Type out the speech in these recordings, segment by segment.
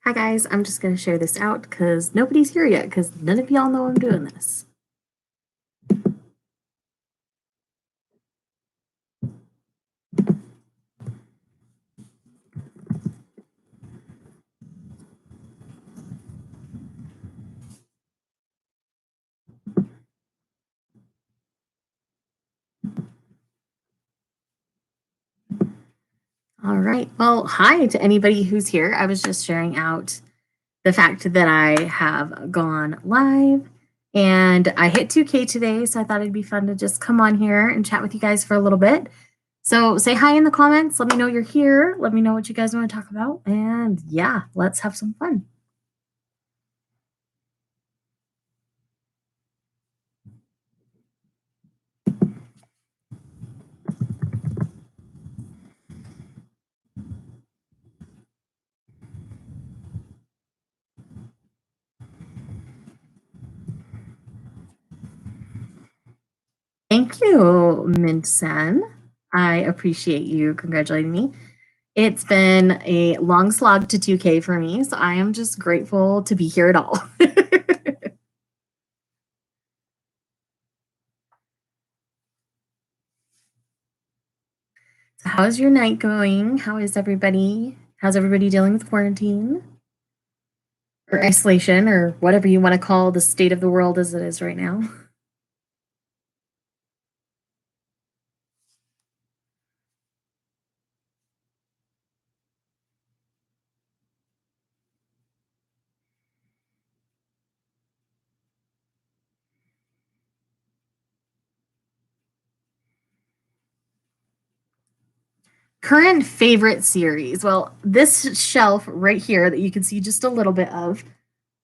Hi guys, I'm just going to share this out because nobody's here yet because none of y'all know I'm doing this. All right, well, hi to anybody who's here. I was just sharing out the fact that I have gone live and I hit 2K today, so I thought it'd be fun to just come on here and chat with you guys for a little bit. So say hi in the comments, let me know you're here, let me know what you guys want to talk about, and yeah, let's have some fun. Thank you, Mint-san. I appreciate you congratulating me. It's been a long slog to 2K for me, so I am just grateful to be here at all. So how's your night going? How is everybody? How's everybody dealing with quarantine? Or isolation, or whatever you want to call the state of the world as it is right now? Current favorite series. Well, this shelf right here that you can see just a little bit of.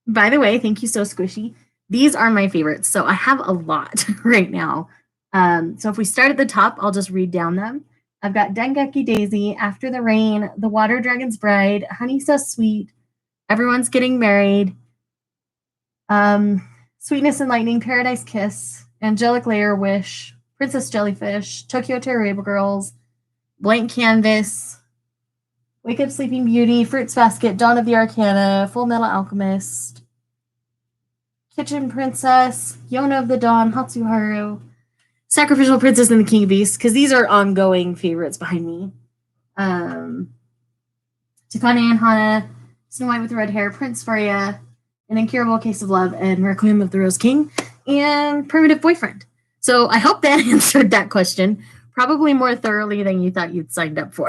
By the way, thank you, So Squishy. These are my favorites. So I have a lot right now. So if we start at the top, I'll just read down them. I've got Dengeki Daisy, After the Rain, The Water Dragon's Bride, Honey So Sweet, Everyone's Getting Married, Sweetness and Lightning, Paradise Kiss, Angelic Layer, Wish, Princess Jellyfish, Tokyo Terrorable Girls, Blank Canvas, Wake Up Sleeping Beauty, Fruits Basket, Dawn of the Arcana, Full Metal Alchemist, Kitchen Princess, Yona of the Dawn, Hatsuharu, Sacrificial Princess and the King of Beasts, because these are ongoing favorites behind me. Takane and Hana, Snow White with Red Hair, Prince Faria, An Incurable Case of Love, and Requiem of the Rose King, and Primitive Boyfriend. So I hope that answered that question, probably more thoroughly than you thought you'd signed up for.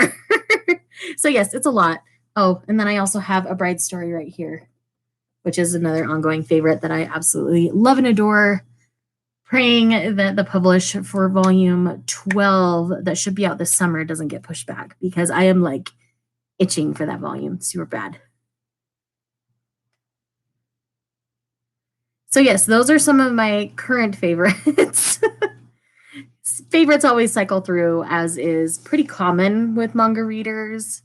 So yes, it's a lot. Oh, and then I also have A Bride Story right here, which is another ongoing favorite that I absolutely love and adore. Praying that the publish for volume 12 that should be out this summer doesn't get pushed back because I am like itching for that volume super bad. So yes, those are some of my current favorites. Favorites always cycle through, as is pretty common with manga readers.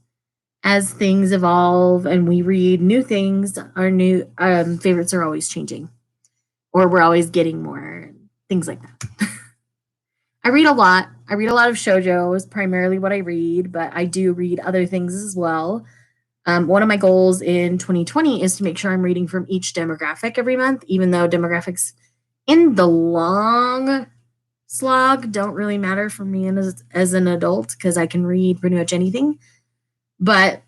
As things evolve and we read new things, our new favorites are always changing, or we're always getting more things like that. I read a lot. I read a lot of shoujo is primarily what I read, but I do read other things as well. One of my goals in 2020 is to make sure I'm reading from each demographic every month, even though demographics in the long slog don't really matter for me as an adult because I can read pretty much anything. But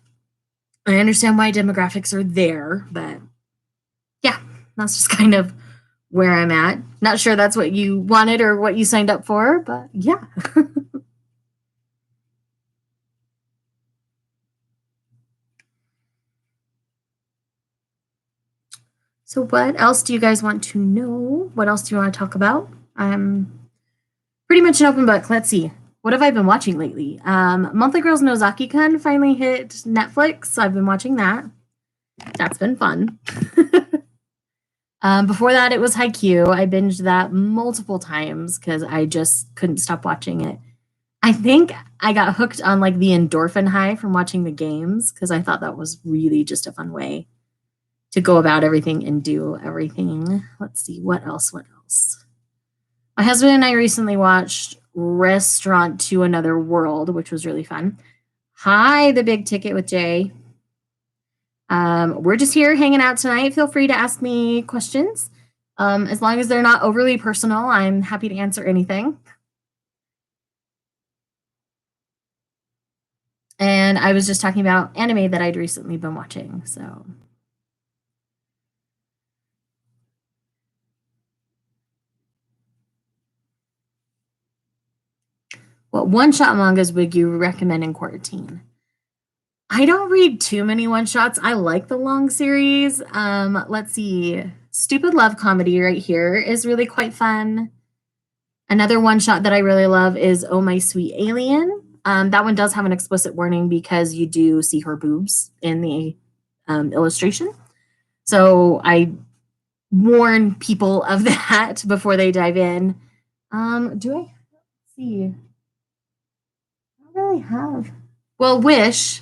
I understand why demographics are there. But yeah, that's just kind of where I'm at. Not sure that's what you wanted or what you signed up for, but yeah. So what else do you guys want to know? What else do you want to talk about? I'm pretty much an open book. Let's see. What have I been watching lately? Monthly Girls Nozaki-kun finally hit Netflix. So I've been watching that. That's been fun. Before that, it was Haikyuu. I binged that multiple times because I just couldn't stop watching it. I think I got hooked on like the endorphin high from watching the games because I thought that was really just a fun way to go about everything and do everything. Let's see, what else? What else? My husband and I recently watched Restaurant to Another World, which was really fun. Hi, The Big Ticket with Jay. We're just here hanging out tonight. Feel free to ask me questions. As long as they're not overly personal, I'm happy to answer anything. And I was just talking about anime that I'd recently been watching. So, what one shot mangas would you recommend in quarantine? I don't read too many one shots. I like the long series. Let's see. Stupid Love Comedy right here is really quite fun. Another one shot that I really love is Oh My Sweet Alien. That one does have an explicit warning because you do see her boobs in the illustration. So I warn people of that before they dive in. Do I see? I don't really have. Well, Wish,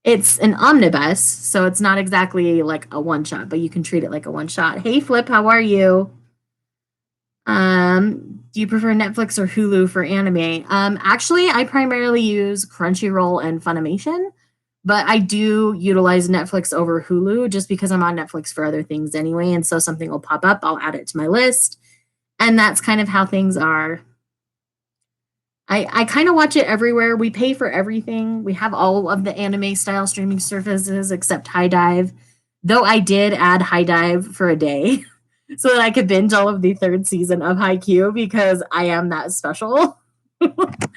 it's an omnibus, so it's not exactly like a one shot, but you can treat it like a one shot. Hey, Flip, how are you? Do you prefer Netflix or Hulu for anime? Actually, I primarily use Crunchyroll and Funimation, but I do utilize Netflix over Hulu just because I'm on Netflix for other things anyway. And so something will pop up, I'll add it to my list. And that's kind of how things are. I kind of watch it everywhere. We pay for everything. We have all of the anime style streaming services except High Dive, though I did add High Dive for a day so that I could binge all of the third season of Haikyuu because I am that special. But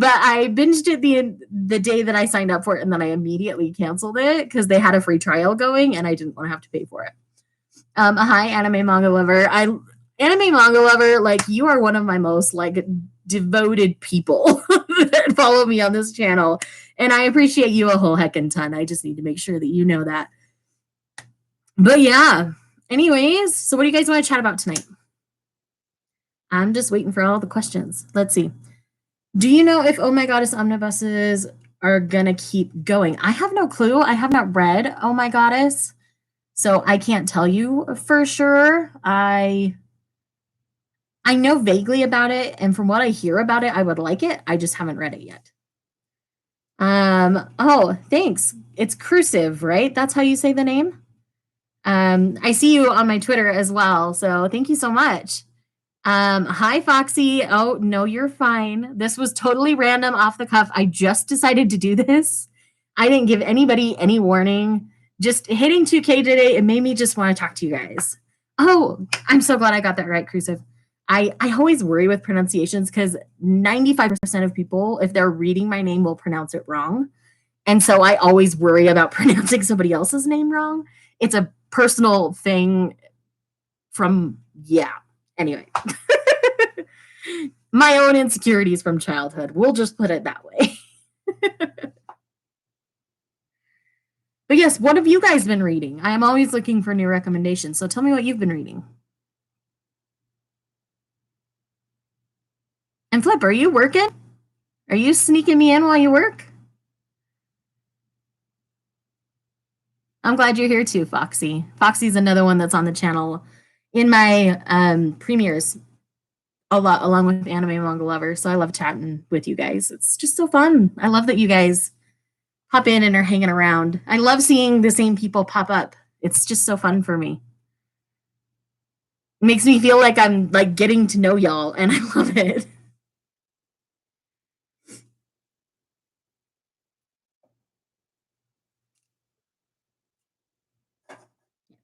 I binged it the day that I signed up for it, and then I immediately canceled it because they had a free trial going, and I didn't want to have to pay for it. Hi, anime manga lover. Anime manga lover, like you are one of my most like devoted people that follow me on this channel, and I appreciate you a whole heckin' ton. I just need to make sure that you know that. But yeah. Anyways, so what do you guys want to chat about tonight? I'm just waiting for all the questions. Let's see. Do you know if Oh My Goddess omnibuses are gonna keep going? I have no clue. I have not read Oh My Goddess, so I can't tell you for sure. I know vaguely about it, and from what I hear about it, I would like it. I just haven't read it yet. Oh, thanks. It's Crucive, right? That's how you say the name? I see you on my Twitter as well, so thank you so much. Hi, Foxy. Oh, no, you're fine. This was totally random off the cuff. I just decided to do this. I didn't give anybody any warning. Just hitting 2K today, it made me just want to talk to you guys. Oh, I'm so glad I got that right, Crucive. I always worry with pronunciations because 95% of people, if they're reading my name, will pronounce it wrong. And so I always worry about pronouncing somebody else's name wrong. It's a personal thing from, yeah. Anyway, my own insecurities from childhood. We'll just put it that way. But yes, what have you guys been reading? I am always looking for new recommendations. So tell me what you've been reading. And Flip, are you working? Are you sneaking me in while you work? I'm glad you're here too, Foxy. Foxy's another one that's on the channel in my premieres a lot, along with Anime Manga Lover. So I love chatting with you guys. It's just so fun. I love that you guys hop in and are hanging around. I love seeing the same people pop up. It's just so fun for me. It makes me feel like I'm like getting to know y'all, and I love it.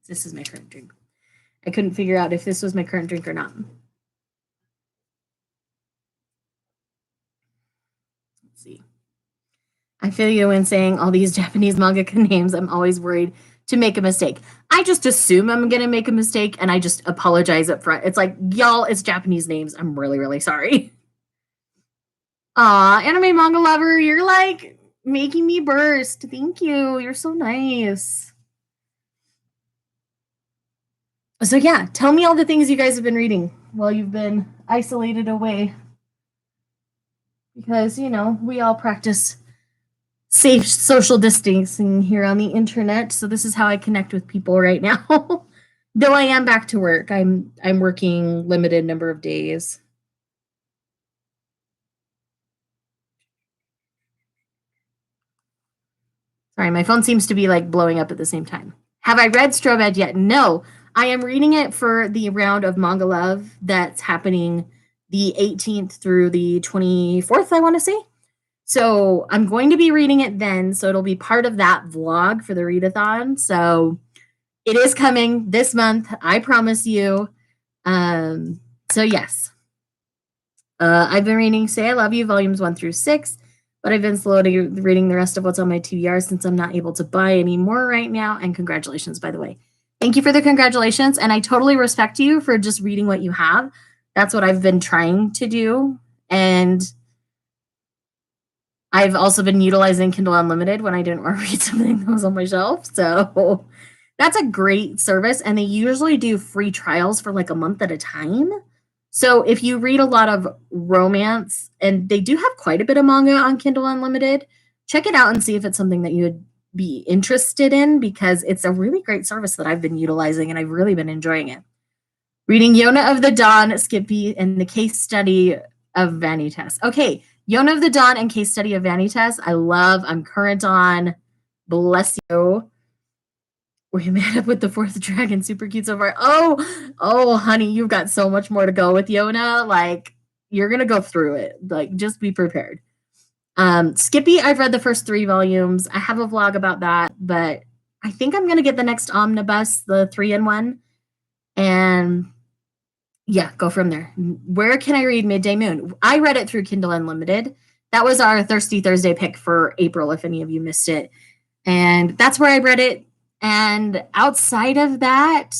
This is my current drink. I couldn't figure out if this was my current drink or not. Let's see. I feel you when saying all these Japanese mangaka names. I'm always worried to make a mistake. I just assume I'm going to make a mistake and I just apologize up front. It's like, y'all, it's Japanese names. I'm really, really sorry. Aw, anime manga lover, you're like making me burst. Thank you. You're so nice. So, yeah, tell me all the things you guys have been reading while you've been isolated away. Because, you know, we all practice safe social distancing here on the internet. So, this is how I connect with people right now. Though I am back to work, I'm working limited number of days. Sorry, my phone seems to be like blowing up at the same time. Have I read Strobe Edge yet? No. I am reading it for the round of Manga Love that's happening the 18th through the 24th, I want to say. So I'm going to be reading it then. So it'll be part of that vlog for the readathon. So it is coming this month. I promise you. So yes. I've been reading Say I Love You, volumes 1 through 6, but I've been slowly reading the rest of what's on my TBR since I'm not able to buy any more right now. And congratulations, by the way. Thank you for the congratulations. And I totally respect you for just reading what you have. That's what I've been trying to do. And I've also been utilizing Kindle Unlimited when I didn't want to read something that was on my shelf. So that's a great service. And they usually do free trials for like a month at a time. So if you read a lot of romance, and they do have quite a bit of manga on Kindle Unlimited, check it out and see if it's something that you would be interested in, because it's a really great service that I've been utilizing and I've really been enjoying it. Reading Yona of the Dawn, Skippy, and the case study of Vanitas. Okay, Yona of the Dawn and case study of Vanitas, I love. I'm current on. Bless you. We met up with the fourth dragon. Super cute so far. Oh, honey, you've got so much more to go with Yona. Like, you're going to go through it. Like, just be prepared. Skippy, I've read the first 3 volumes. I have a vlog about that, but I think I'm going to get the next omnibus, the 3-in-1. And yeah, go from there. Where can I read Midday Moon? I read it through Kindle Unlimited. That was our Thirsty Thursday pick for April, if any of you missed it. And that's where I read it. And outside of that,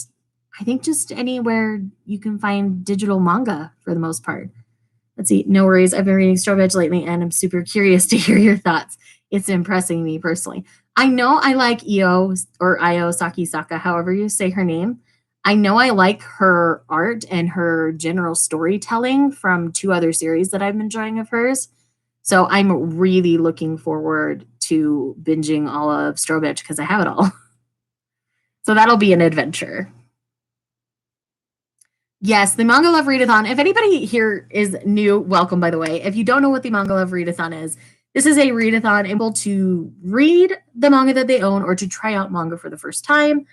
I think just anywhere you can find digital manga for the most part. Let's see. No worries. I've been reading Strobe Edge lately, and I'm super curious to hear your thoughts. It's impressing me personally. I know I like Io or Io Sakisaka, however you say her name. I know I like her art and her general storytelling from 2 other series that I'm enjoying of hers. So I'm really looking forward to binging all of Strobe Edge because I have it all. So that'll be an adventure. Yes, the Manga Love Readathon. If anybody here is new, welcome, by the way. If you don't know what the Manga Love Readathon is, this is a readathon able to read the manga that they own or to try out manga for the first time.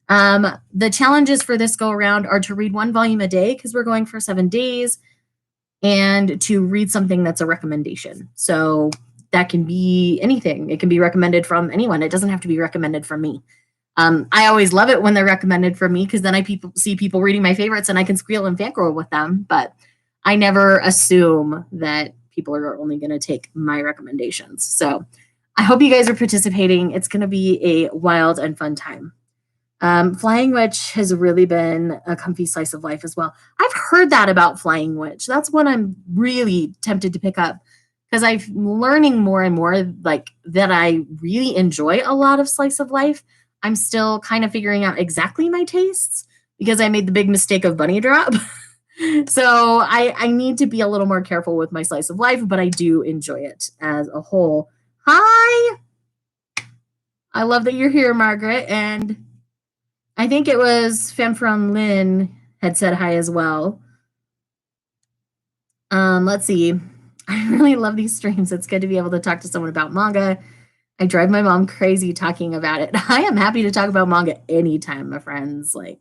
The challenges for this go around are to read 1 volume a day, because we're going for 7 days, and to read something that's a recommendation. So that can be anything. It can be recommended from anyone. It doesn't have to be recommended from me. I always love it when they're recommended from me, because then I see people reading my favorites and I can squeal and fangirl with them. But I never assume that people are only going to take my recommendations. So I hope you guys are participating. It's going to be a wild and fun time. Flying Witch has really been a comfy slice of life as well. I've heard that about Flying Witch. That's one I'm really tempted to pick up, because I'm learning more and more like that I really enjoy a lot of slice of life. I'm still kind of figuring out exactly my tastes, because I made the big mistake of Bunny Drop. So I need to be a little more careful with my slice of life, but I do enjoy it as a whole. Hi! I love that you're here, Margaret. And I think it was Femme from Lynn had said hi as well. Let's see. I really love these streams. It's good to be able to talk to someone about manga. I drive my mom crazy talking about it. I am happy to talk about manga anytime, my friends. Like,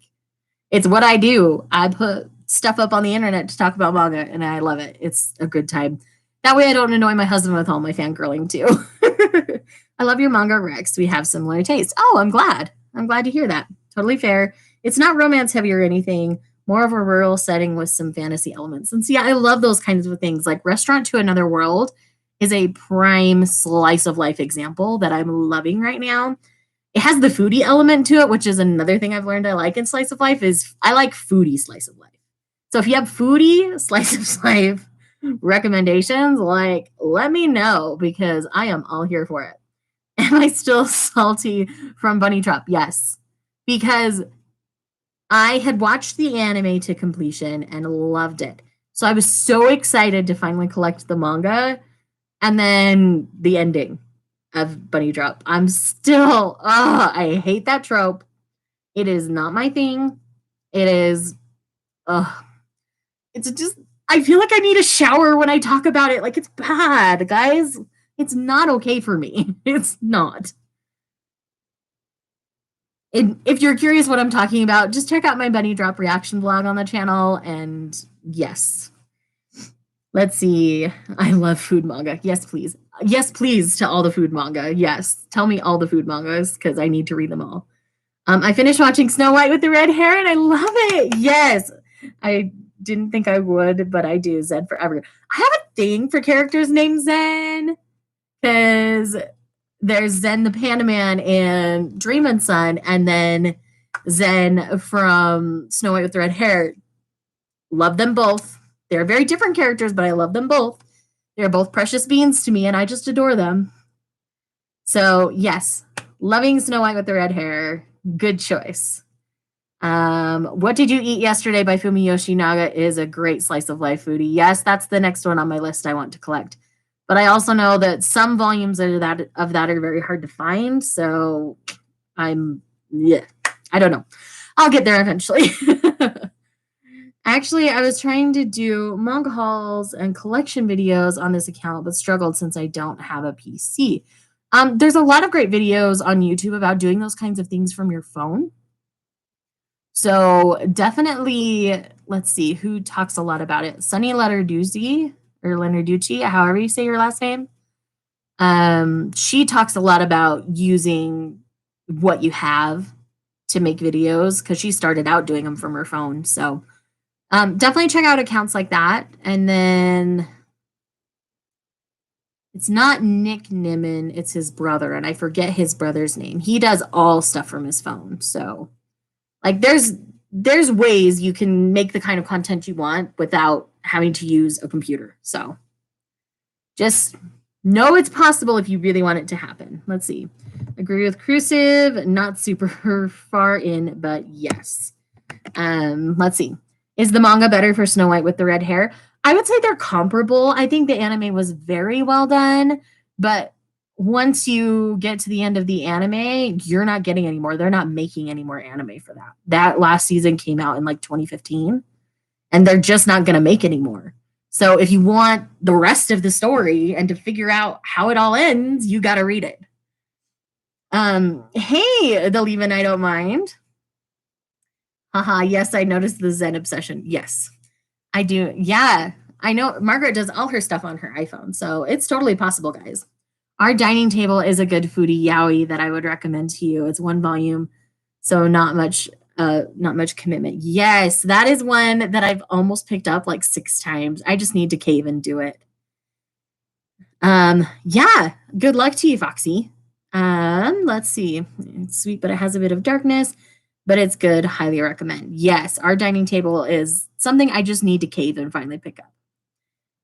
it's what I do. I put stuff up on the internet to talk about manga, and I love it. It's a good time. That way I don't annoy my husband with all my fangirling, too. I love your manga, Rex. We have similar tastes. Oh, I'm glad. I'm glad to hear that. Totally fair. It's not romance heavy or anything. More of a rural setting with some fantasy elements. And see, I love those kinds of things. Like Restaurant to Another World is a prime slice of life example that I'm loving right now. It has the foodie element to it, which is another thing I've learned I like in slice of life. Is I like foodie slice of life. So if you have foodie slice of life recommendations, like, let me know, because I am all here for it. Am I still salty from Bunny Drop? Yes, because I had watched the anime to completion and loved it. So I was so excited to finally collect the manga. And then the ending of Bunny Drop. I'm still, I hate that trope. It is not my thing. It is, it's just, I feel like I need a shower when I talk about it. Like, it's bad, guys. It's not okay for me. It's not. If you're curious what I'm talking about, just check out my Bunny Drop reaction vlog on the channel. And yes, let's see. I love food manga. Yes, please. Yes, please to all the food manga. Yes, tell me all the food mangas because I need to read them all. I finished watching Snow White with the red hair and I love it. Yes, I didn't think I would, but I do. Zen forever. I have a thing for characters named Zen because there's Zen the Panda Man in Dream and Son, and then Zen from Snow White with the red hair. Love them both. They're very different characters, but I love them both. They're both precious beings to me, and I just adore them. So, yes, loving Snow White with the red hair. Good choice. What Did You Eat Yesterday by Fumi Yoshinaga is a great slice of life foodie. Yes, that's the next one on my list I want to collect. But I also know that some volumes of that are very hard to find. So I don't know. I'll get there eventually. Actually, I was trying to do manga hauls and collection videos on this account, but struggled since I don't have a PC. There's a lot of great videos on YouTube about doing those kinds of things from your phone. So definitely, let's see, who talks a lot about it? Sunny Lenarduzzi, or Lenarducci, however you say your last name. She talks a lot about using what you have to make videos because she started out doing them from her phone. So definitely check out accounts like that. And then it's not Nick Nimmin, it's his brother, and I forget his brother's name. He does all stuff from his phone. So like there's ways you can make the kind of content you want without having to use a computer. So just know it's possible if you really want it to happen. Let's see. Agree with Crucive, not super far in, but yes. Let's see. Is the manga better for Snow White with the red hair? I would say they're comparable. I think the anime was very well done, but once you get to the end of the anime, you're not getting any more. They're not making any more anime for that. That last season came out in like 2015, and they're just not going to make any more. So if you want the rest of the story and to figure out how it all ends, you got to read it. Hey, the Leave and I Don't Mind. Haha, yes, I noticed the Zen obsession. Yes, I do. Yeah, I know Margaret does all her stuff on her iPhone, so it's totally possible, guys. Our Dining Table is a good foodie yaoi that I would recommend to you. It's one volume, so not much commitment. Yes, that is one that I've almost picked up like 6 times. I just need to cave and do it. Yeah, good luck to you, Foxy. Let's see. It's sweet, but it has a bit of darkness, but it's good. Highly recommend. Yes, Our Dining Table is something I just need to cave and finally pick up.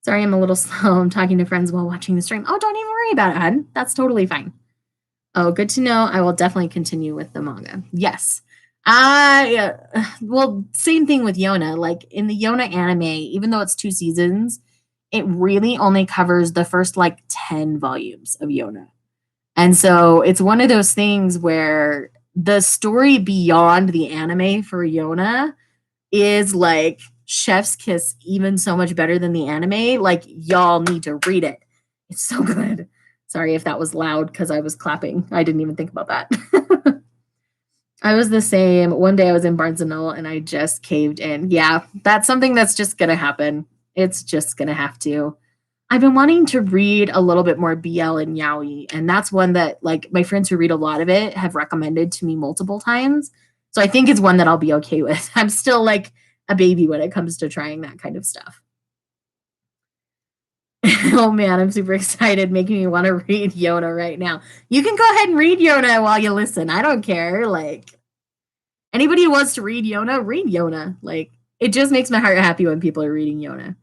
Sorry, I'm a little slow. I'm talking to friends while watching the stream. Oh, don't even worry about it, hun. That's totally fine. Oh, good to know. I will definitely continue with the manga. Yes. Well, same thing with Yona. Like in the Yona anime, even though it's 2 seasons, it really only covers the first like 10 volumes of Yona. And so it's one of those things where the story beyond the anime for Yona is like chef's kiss, even so much better than the anime. Like, y'all need to read it. It's so good. Sorry if that was loud because I was clapping. I didn't even think about that. I was the same. One day I was in Barnes & Noble and I just caved in. Yeah, that's something that's just going to happen. It's just going to have to. I've been wanting to read a little bit more BL and yaoi, and that's one that like my friends who read a lot of it have recommended to me multiple times. So I think it's one that I'll be okay with. I'm still like a baby when it comes to trying that kind of stuff. Oh man, I'm super excited, making me want to read Yona right now. You can go ahead and read Yona while you listen. I don't care. Like anybody who wants to read Yona. Like it just makes my heart happy when people are reading Yona.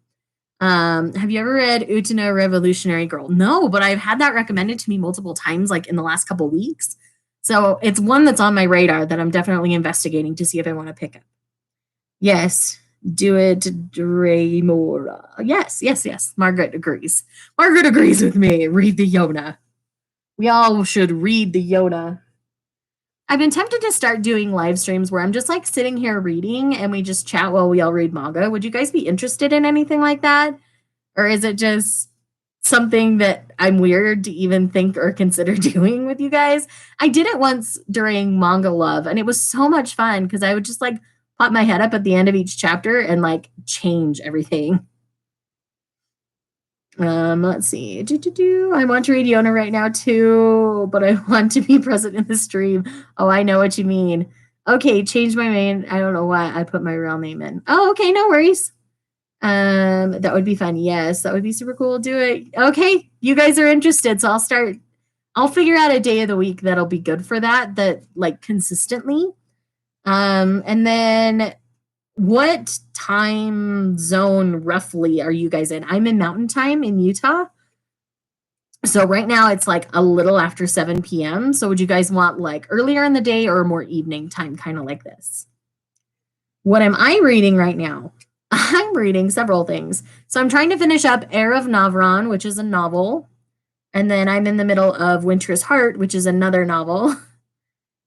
Have you ever read Utena Revolutionary Girl? No, but I've had that recommended to me multiple times, like in the last couple weeks. So it's one that's on my radar that I'm definitely investigating to see if I want to pick up. Yes, do it, Dremora. Yes. Margaret agrees. Margaret agrees with me. Read the Yona. We all should read the Yona. I've been tempted to start doing live streams where I'm just like sitting here reading and we just chat while we all read manga. Would you guys be interested in anything like that? Or is it just something that I'm weird to even think or consider doing with you guys. I did it once during Manga Love, and it was so much fun because I would just like pop my head up at the end of each chapter and like change everything. Let's see. I want to read Yona right now too, but I want to be present in the stream. Oh, I know what you mean. Okay, change my name. I don't know why I put my real name in. Oh, okay, no worries. That would be fun. Yes, that would be super cool. Do it. Okay, you guys are interested, so I'll figure out a day of the week that'll be good for that like consistently. And then what time zone roughly are you guys in? I'm in Mountain Time in Utah. So right now it's like a little after 7 p.m. So would you guys want like earlier in the day or more evening time, kind of like this? What am I reading right now? I'm reading several things. So I'm trying to finish up Heir of Navran, which is a novel. And then I'm in the middle of Winter's Heart, which is another novel.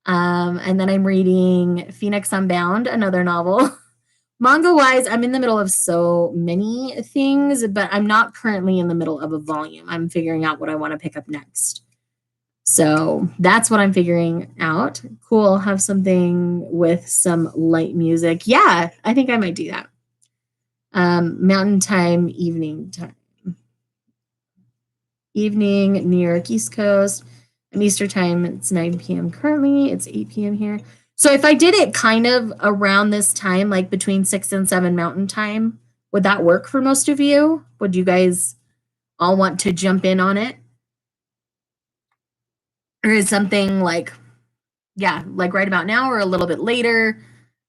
And then I'm reading Phoenix Unbound, another novel. Manga-wise, I'm in the middle of so many things, but I'm not currently in the middle of a volume. I'm figuring out what I want to pick up next. So that's what I'm figuring out. Cool. Have something with some light music. Yeah, I think I might do that. Mountain time, evening time. Evening, New York, East Coast. And Easter time, it's 9 p.m. currently. It's 8 p.m. here. So if I did it kind of around this time, like between 6 and 7 Mountain time, would that work for most of you? Would you guys all want to jump in on it? Or is something like, yeah, like right about now or a little bit later?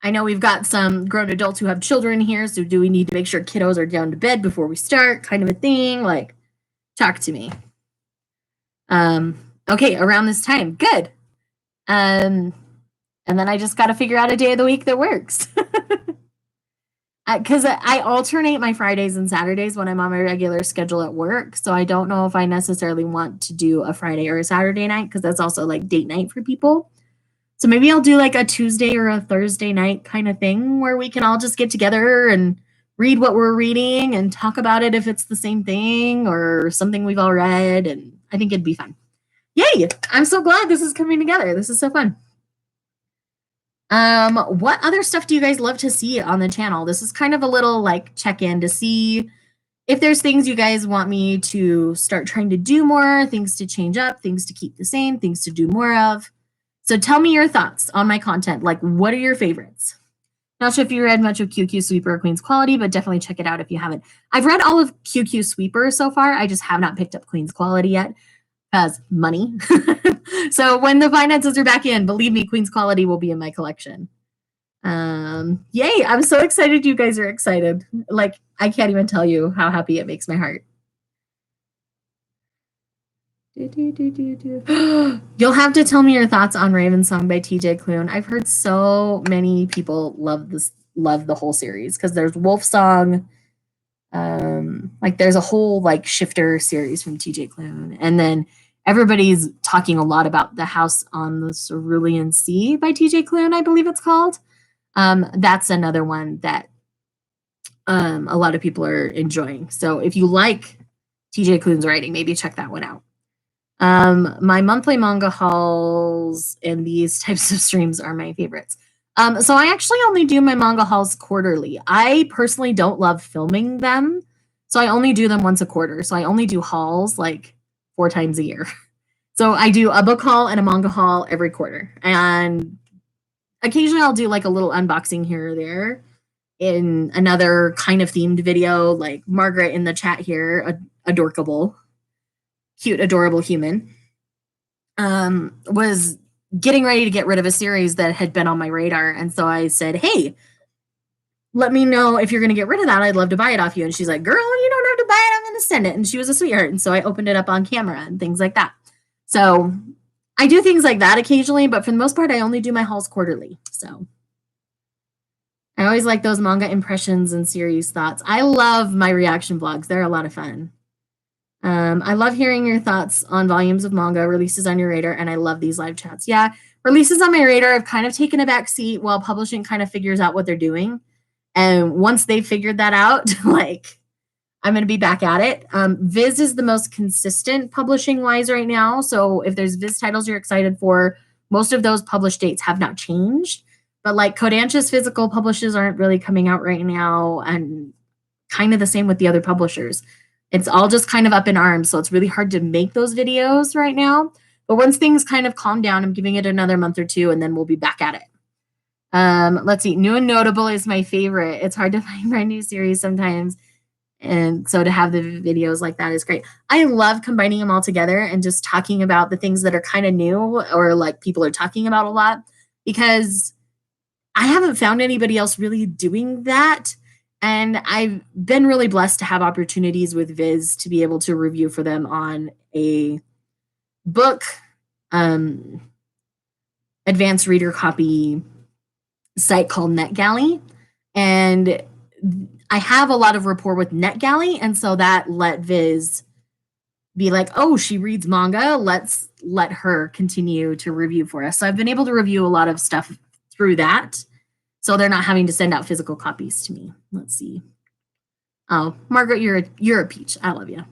I know we've got some grown adults who have children here, so do we need to make sure kiddos are down to bed before we start, kind of a thing? Like, talk to me. Okay, around this time, good. And then I just got to figure out a day of the week that works. Because I alternate my Fridays and Saturdays when I'm on my regular schedule at work. So I don't know if I necessarily want to do a Friday or a Saturday night because that's also like date night for people. So maybe I'll do like a Tuesday or a Thursday night kind of thing where we can all just get together and read what we're reading and talk about it if it's the same thing or something we've all read. And I think it'd be fun. Yay! I'm so glad this is coming together. This is so fun. What other stuff do you guys love to see on the channel? This is kind of a little like check-in to see if there's things you guys want me to start trying to do more, things to change up, things to keep the same, things to do more of. So tell me your thoughts on my content. Like, what are your favorites? Not sure if you read much of QQ Sweeper or Queen's Quality, but definitely check it out if you haven't. I've read all of QQ Sweeper so far. I just have not picked up Queen's Quality yet because money. So when the finances are back in, believe me, Queen's Quality will be in my collection. Yay, I'm so excited you guys are excited. Like, I can't even tell you how happy it makes my heart. You'll have to tell me your thoughts on Raven Song by TJ Klune. I've heard so many people love the whole series because there's Wolf Song, like there's a whole like Shifter series from TJ Klune, and then everybody's talking a lot about The House on the Cerulean Sea by TJ Klune, I believe it's called. That's another one that a lot of people are enjoying. So if you like TJ Klune's writing, maybe check that one out. My monthly manga hauls and these types of streams are my favorites. So I actually only do my manga hauls quarterly. I personally don't love filming them, so I only do them once a quarter. So I only do hauls like 4 times a year. So I do a book haul and a manga haul every quarter. And occasionally I'll do like a little unboxing here or there in another kind of themed video, like Margaret in the chat here, adorable, cute, adorable human, was getting ready to get rid of a series that had been on my radar. And so I said, hey, let me know if you're going to get rid of that. I'd love to buy it off you. And she's like, girl, you don't have to buy it. I'm going to send it. And she was a sweetheart. And so I opened it up on camera and things like that. So I do things like that occasionally, but for the most part, I only do my hauls quarterly. So I always like those manga impressions and series thoughts. I love my reaction vlogs. They're a lot of fun. I love hearing your thoughts on volumes of manga, releases on your radar, and I love these live chats. Yeah, releases on my radar have kind of taken a back seat while publishing kind of figures out what they're doing. And once they've figured that out, like, I'm going to be back at it. Viz is the most consistent publishing wise right now. So if there's Viz titles you're excited for, most of those published dates have not changed. But like Kodansha's physical publishes aren't really coming out right now, and kind of the same with the other publishers. It's all just kind of up in arms. So it's really hard to make those videos right now. But once things kind of calm down, I'm giving it another month or two, and then we'll be back at it. Let's see. New and Notable is my favorite. It's hard to find brand new series sometimes. And so to have the videos like that is great. I love combining them all together and just talking about the things that are kind of new or like people are talking about a lot, because I haven't found anybody else really doing that. And I've been really blessed to have opportunities with Viz to be able to review for them on a book, advanced reader copy site called NetGalley. And I have a lot of rapport with NetGalley, and so that let Viz be like, oh, she reads manga. Let's let her continue to review for us. So I've been able to review a lot of stuff through that. So they're not having to send out physical copies to me. Let's see. Oh, Margaret, you're a peach. I love you.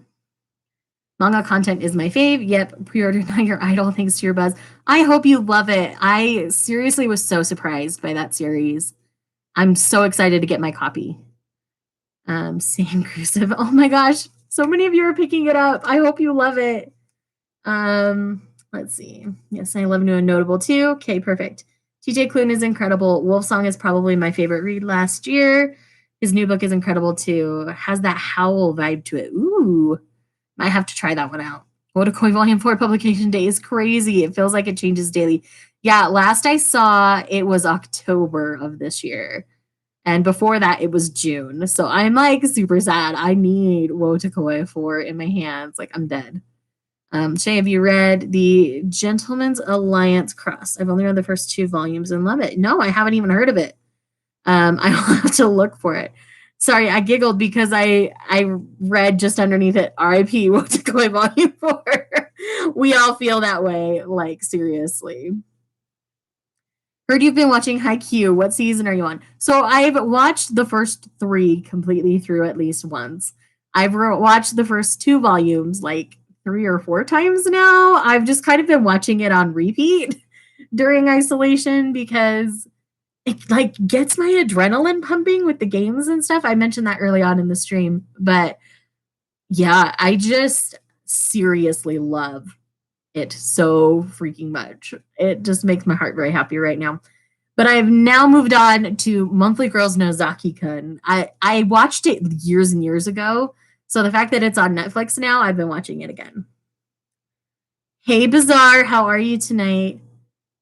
Manga content is my fave. Yep, pre-order Not Your Idol thanks to your buzz. I hope you love it. I seriously was so surprised by that series. I'm so excited to get my copy. Same Crucive. Oh my gosh, so many of you are picking it up. I hope you love it. Let's see. Yes, I love New and Notable too. Okay, perfect. TJ Klune is incredible. Wolfsong is probably my favorite read last year. His new book is incredible too. Has that Howl vibe to it. Ooh, might have to try that one out. Wotakoi Volume 4 publication day is crazy. It feels like it changes daily. Yeah, last I saw, it was October of this year. And before that, it was June. So I'm like super sad. I need Wotakoi 4 in my hands. Like, I'm dead. Shae, have you read The Gentleman's Alliance Cross? I've only read the first 2 volumes and love it. No, I haven't even heard of it. I will have to look for it. Sorry, I giggled because I read just underneath it, R.I.P. Wotakoi Volume 4. We all feel that way, like, seriously. Heard you've been watching Haikyuu. What season are you on? So I've watched the first 3 completely through at least once. I've watched the first 2 volumes like 3 or 4 times now. I've just kind of been watching it on repeat during isolation because it like gets my adrenaline pumping with the games and stuff. I mentioned that early on in the stream, but yeah, I just seriously love it so freaking much. It just makes my heart very happy right now. But I've now moved on to Monthly Girls Nozaki-kun. I watched it years and years ago. So the fact that it's on Netflix now, I've been watching it again. Hey, Bazaar, how are you tonight?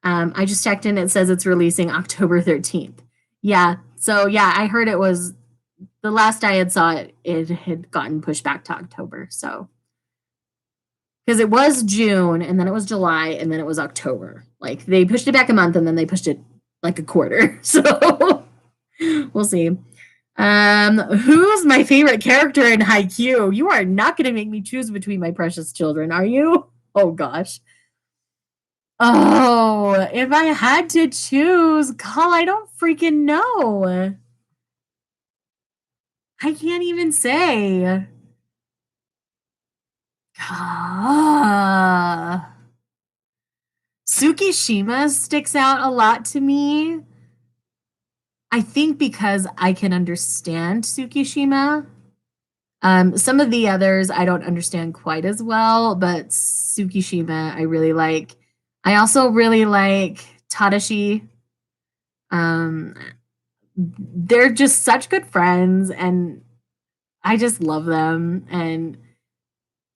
I just checked in. It says it's releasing October 13th. Yeah. So yeah, I heard it was the last I had saw it, it had gotten pushed back to October. So because it was June and then it was July and then it was October. Like they pushed it back a month and then they pushed it like a quarter. So we'll see. Who's my favorite character in Haikyuu? You are not going to make me choose between my precious children, are you? Oh gosh. Oh, if I had to choose, God, I don't freaking know. I can't even say. Ah. Tsukishima sticks out a lot to me. I think because I can understand Tsukishima. Some of the others I don't understand quite as well, but Tsukishima I really like. I also really like Tadashi. They're just such good friends, and I just love them. And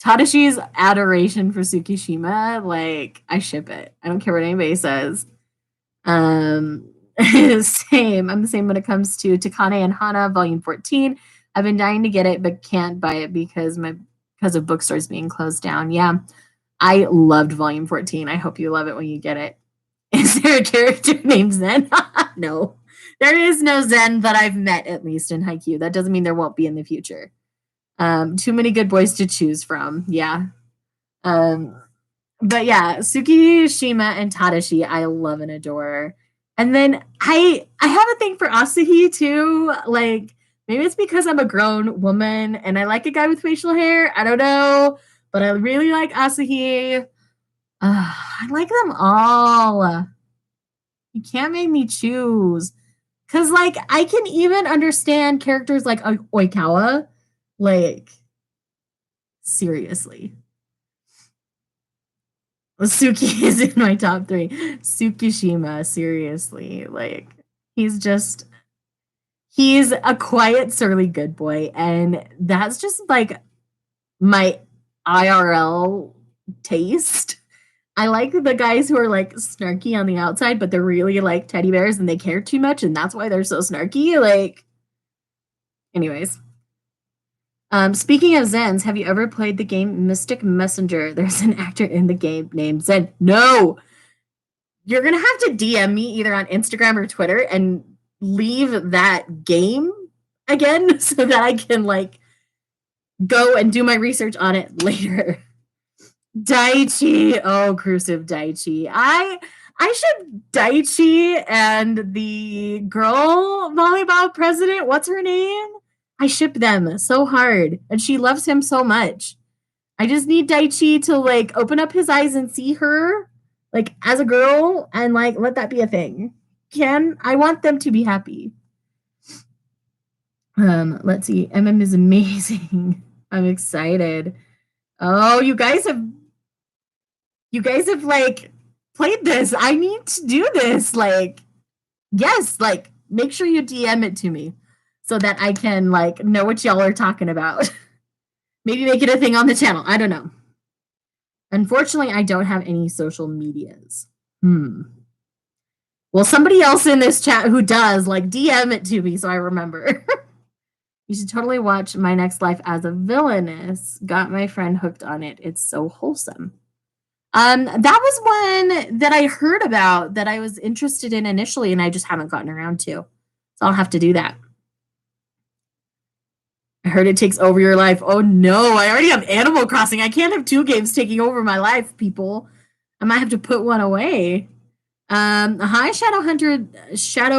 Tadashi's adoration for Tsukishima, like I ship it. I don't care what anybody says. Same. I'm the same when it comes to Takane and Hana, Volume 14. I've been dying to get it, but can't buy it because of bookstores being closed down. Yeah, I loved Volume 14. I hope you love it when you get it. Is there a character named Zen? No, there is no Zen that I've met, at least in Haikyuu. That doesn't mean there won't be in the future. Too many good boys to choose from. Yeah. But yeah, Tsukishima and Tadashi, I love and adore. And then I have a thing for Asahi too. Like Maybe it's because I'm a grown woman and I like a guy with facial hair. I don't know, but I really like Asahi. I like them all. You can't make me choose. Cause like I can even understand characters like Oikawa. Like, seriously. Suki is in my top three. Tsukishima, seriously. Like, he's just he's a quiet, surly good boy. And that's just like my IRL taste. I like the guys who are like snarky on the outside, but they're really like teddy bears and they care too much, and that's why they're so snarky. Like, anyways. Speaking of Zens, have you ever played the game Mystic Messenger? There's an actor in the game named Zen. No, you're gonna have to DM me either on Instagram or Twitter and leave that game again so that I can like go and do my research on it later. Daichi, oh, Crucive Daichi. I should Daichi and the girl volleyball president. What's her name? I ship them so hard, and she loves him so much. I just need Daichi to like open up his eyes and see her like as a girl and like let that be a thing. I want them to be happy. Let's see. MM is amazing. I'm excited. Oh, you guys have like played this. I need to do this. Like, yes, like make sure you DM it to me so that I can like know what y'all are talking about. Maybe make it a thing on the channel. I don't know. Unfortunately, I don't have any social medias. Well, somebody else in this chat who does, like, DM it to me so I remember. You should totally watch My Next Life as a Villainess. Got my friend hooked on it. It's so wholesome. That was one that I heard about that I was interested in initially, and I just haven't gotten around to. So I'll have to do that. I heard it takes over your life. Oh no, I already have Animal Crossing. I can't have two games taking over my life, people. I might have to put one away. Hi, Shadow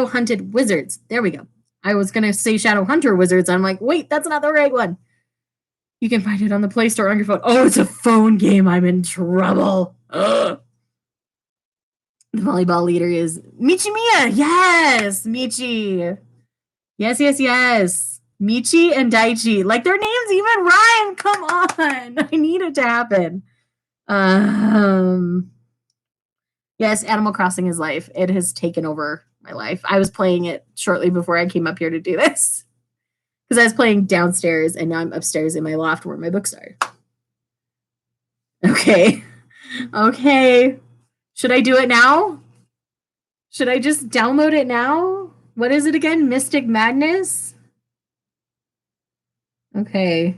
Hunted Wizards. There we go. I was gonna say Shadow Hunter Wizards. I'm like, wait, that's not the right one. You can find it on the Play Store on your phone. Oh, it's a phone game. I'm in trouble. Ugh. The volleyball leader is Michimiya. Yes, Michi. Yes, yes, yes. Michi and Daichi. Like their names even rhyme. Come on. I need it to happen. Yes, Animal Crossing is life. It has taken over my life. I was playing it shortly before I came up here to do this. Because I was playing downstairs and now I'm upstairs in my loft where my books are. Okay. Okay. Should I do it now? Should I just download it now? What is it again? Mystic Madness? Okay.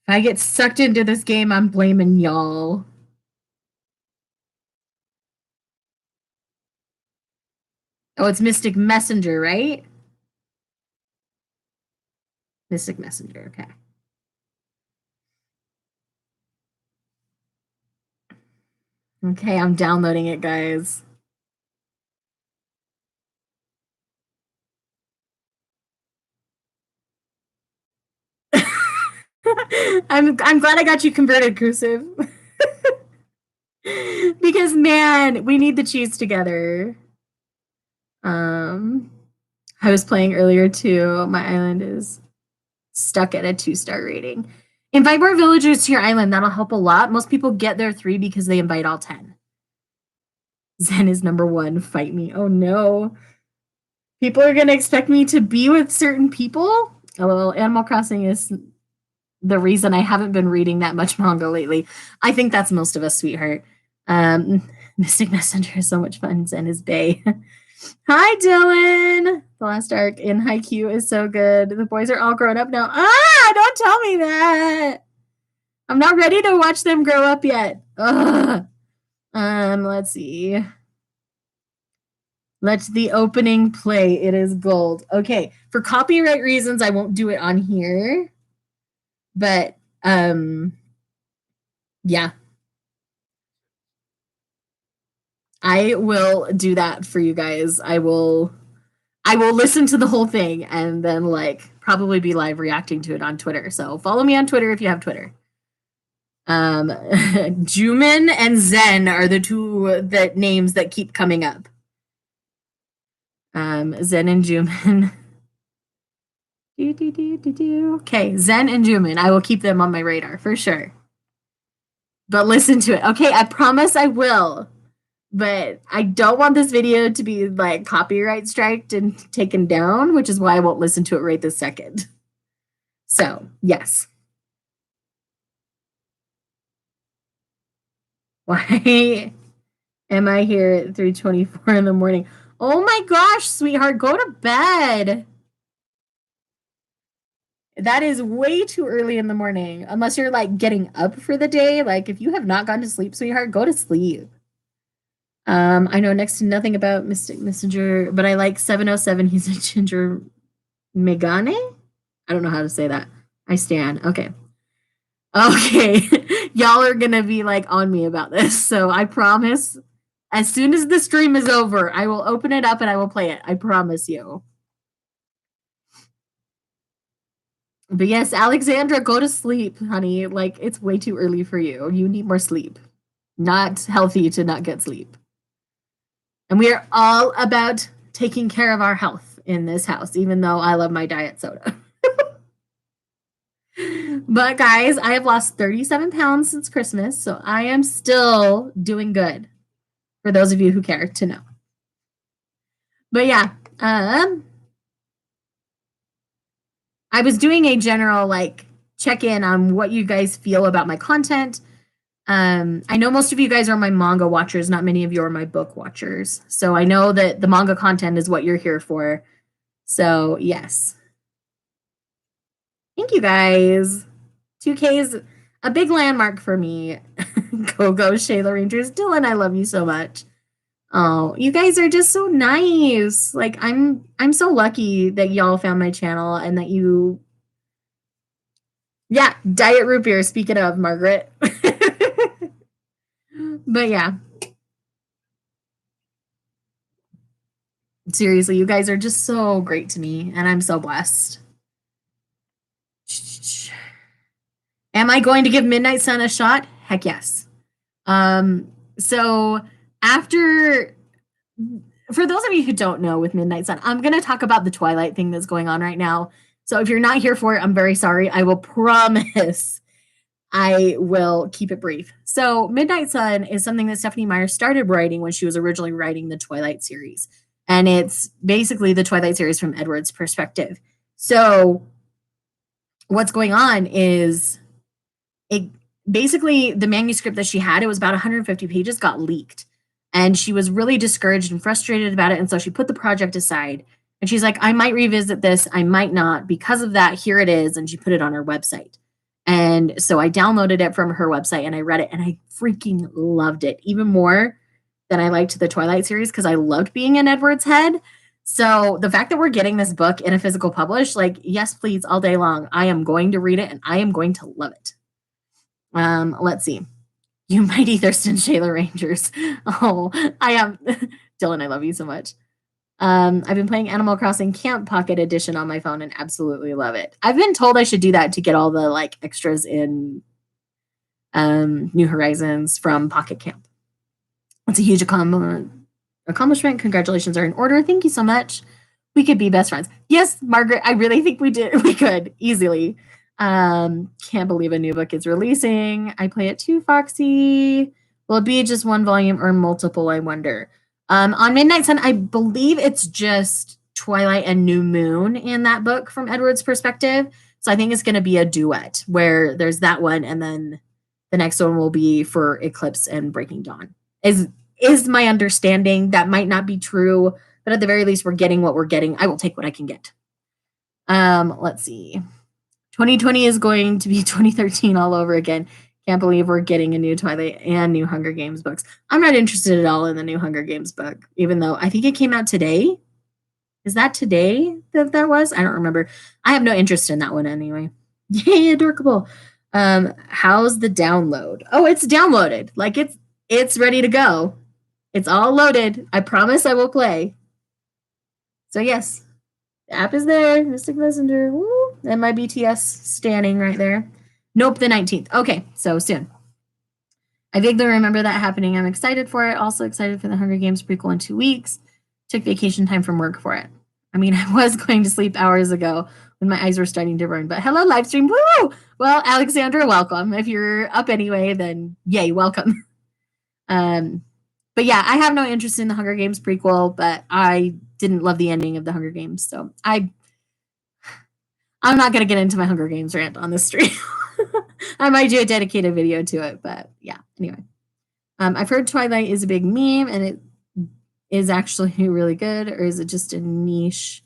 If I get sucked into this game, I'm blaming y'all. Oh, it's Mystic Messenger, right? Mystic Messenger, okay. Okay, I'm downloading it, guys. I'm glad I got you converted, Crucive. Because man, we need the cheese together. I was playing earlier too. My island is stuck at a 2-star rating. Invite more villagers to your island. That'll help a lot. Most people get their 3 because they invite all 10. Zen is number 1. Fight me. Oh no. People are gonna expect me to be with certain people. Oh well, Animal Crossing is the reason I haven't been reading that much manga lately. I think that's most of us, sweetheart. Mystic Messenger is so much fun. Zen is bae. Hi, Dylan. The last arc in Haikyuu is so good. The boys are all grown up now. Don't tell me that. I'm not ready to watch them grow up yet. Ugh. Let's see. Let the opening play. It is gold. Okay. For copyright reasons, I won't do it on here. But yeah. I will do that for you guys. I will I will listen to the whole thing and then like probably be live reacting to it on Twitter. So follow me on Twitter if you have Twitter. Jumin and Zen are the two names that keep coming up. Zen and Jumin. Okay, Zen and Jumin. I will keep them on my radar for sure. But listen to it. Okay, I promise I will. But I don't want this video to be like copyright striked and taken down, which is why I won't listen to it right this second. So, yes. Why am I here at 3:24 in the morning? Oh my gosh, sweetheart, go to bed. That is way too early in the morning. Unless you're like getting up for the day. Like if you have not gone to sleep, sweetheart, go to sleep. I know next to nothing about Mystic Messenger, but I like 707. He's a ginger Megane? I don't know how to say that. I stand. Okay. Okay. Y'all are gonna be like on me about this. So I promise as soon as the stream is over, I will open it up and I will play it. I promise you. But yes, Alexandra, go to sleep, honey. Like it's way too early for you. You need more sleep. Not healthy to not get sleep. And we are all about taking care of our health in this house, even though I love my diet soda. But guys, I have lost 37 pounds since Christmas, so I am still doing good. For those of you who care to know. But yeah, I was doing a general like check-in on what you guys feel about my content. I know most of you guys are my manga watchers, not many of you are my book watchers. So I know that the manga content is what you're here for. So yes. Thank you guys. 2K is a big landmark for me. Go Shayla Rangers. Dylan, I love you so much. Oh, you guys are just so nice. Like I'm so lucky that y'all found my channel and that you yeah, diet root beer, speaking of Margaret. But yeah. Seriously, you guys are just so great to me and I'm so blessed. Am I going to give Midnight Sun a shot? Heck yes. So after for those of you who don't know with Midnight Sun, I'm going to talk about the Twilight thing that's going on right now. So if you're not here for it, I'm very sorry. I will promise I will keep it brief. So Midnight Sun is something that Stephanie Meyer started writing when she was originally writing the Twilight series. And it's basically the Twilight series from Edward's perspective. So what's going on is it basically the manuscript that she had, it was about 150 pages, got leaked. And she was really discouraged and frustrated about it. And so she put the project aside. And she's like, I might revisit this. I might not. Because of that, here it is. And she put it on her website. And so I downloaded it from her website and I read it. And I freaking loved it. Even more than I liked the Twilight series because I loved being in Edward's head. So the fact that we're getting this book in a physical publish, like, yes, please, all day long. I am going to read it and I am going to love it. Let's see. You Mighty Thurston Shayla Rangers. Oh, I am. Dylan, I love you so much. I've been playing Animal Crossing Camp Pocket Edition on my phone and absolutely love it. I've been told I should do that to get all the like extras in New Horizons from Pocket Camp. It's a huge accomplishment. Congratulations are in order. Thank you so much. We could be best friends. Yes, Margaret, I really think we could easily. Can't believe a new book is releasing. I play it too, Foxy. Will it be just one volume or multiple, I wonder? On Midnight Sun, I believe it's just Twilight and New Moon in that book from Edward's perspective. So I think it's going to be a duet where there's that one and then the next one will be for Eclipse and Breaking Dawn. Is my understanding. That might not be true, but at the very least, we're getting what we're getting. I will take what I can get. Let's see. 2020 is going to be 2013 all over again. Can't believe we're getting a new Twilight and new Hunger Games books. I'm not interested at all in the new Hunger Games book, even though I think it came out today. Is that today that was? I don't remember. I have no interest in that one anyway. Yay, adorable. How's the download? Oh, it's downloaded. Like it's ready to go. It's all loaded. I promise I will play. So yes, the app is there. Mystic Messenger. Woo. And my BTS standing right there. Nope, the 19th. Okay, so soon. I vaguely remember that happening. I'm excited for it. Also excited for the Hunger Games prequel in 2 weeks. Took vacation time from work for it. I mean, I was going to sleep hours ago when my eyes were starting to burn, but hello, live stream. Woo! Well, Alexandra, welcome. If you're up anyway, then yay, welcome. But yeah, I have no interest in the Hunger Games prequel, but I didn't love the ending of the Hunger Games, so I'm not gonna get into my Hunger Games rant on this stream. I might do a dedicated video to it, but yeah. Anyway, I've heard Twilight is a big meme, and it is actually really good, or is it just a niche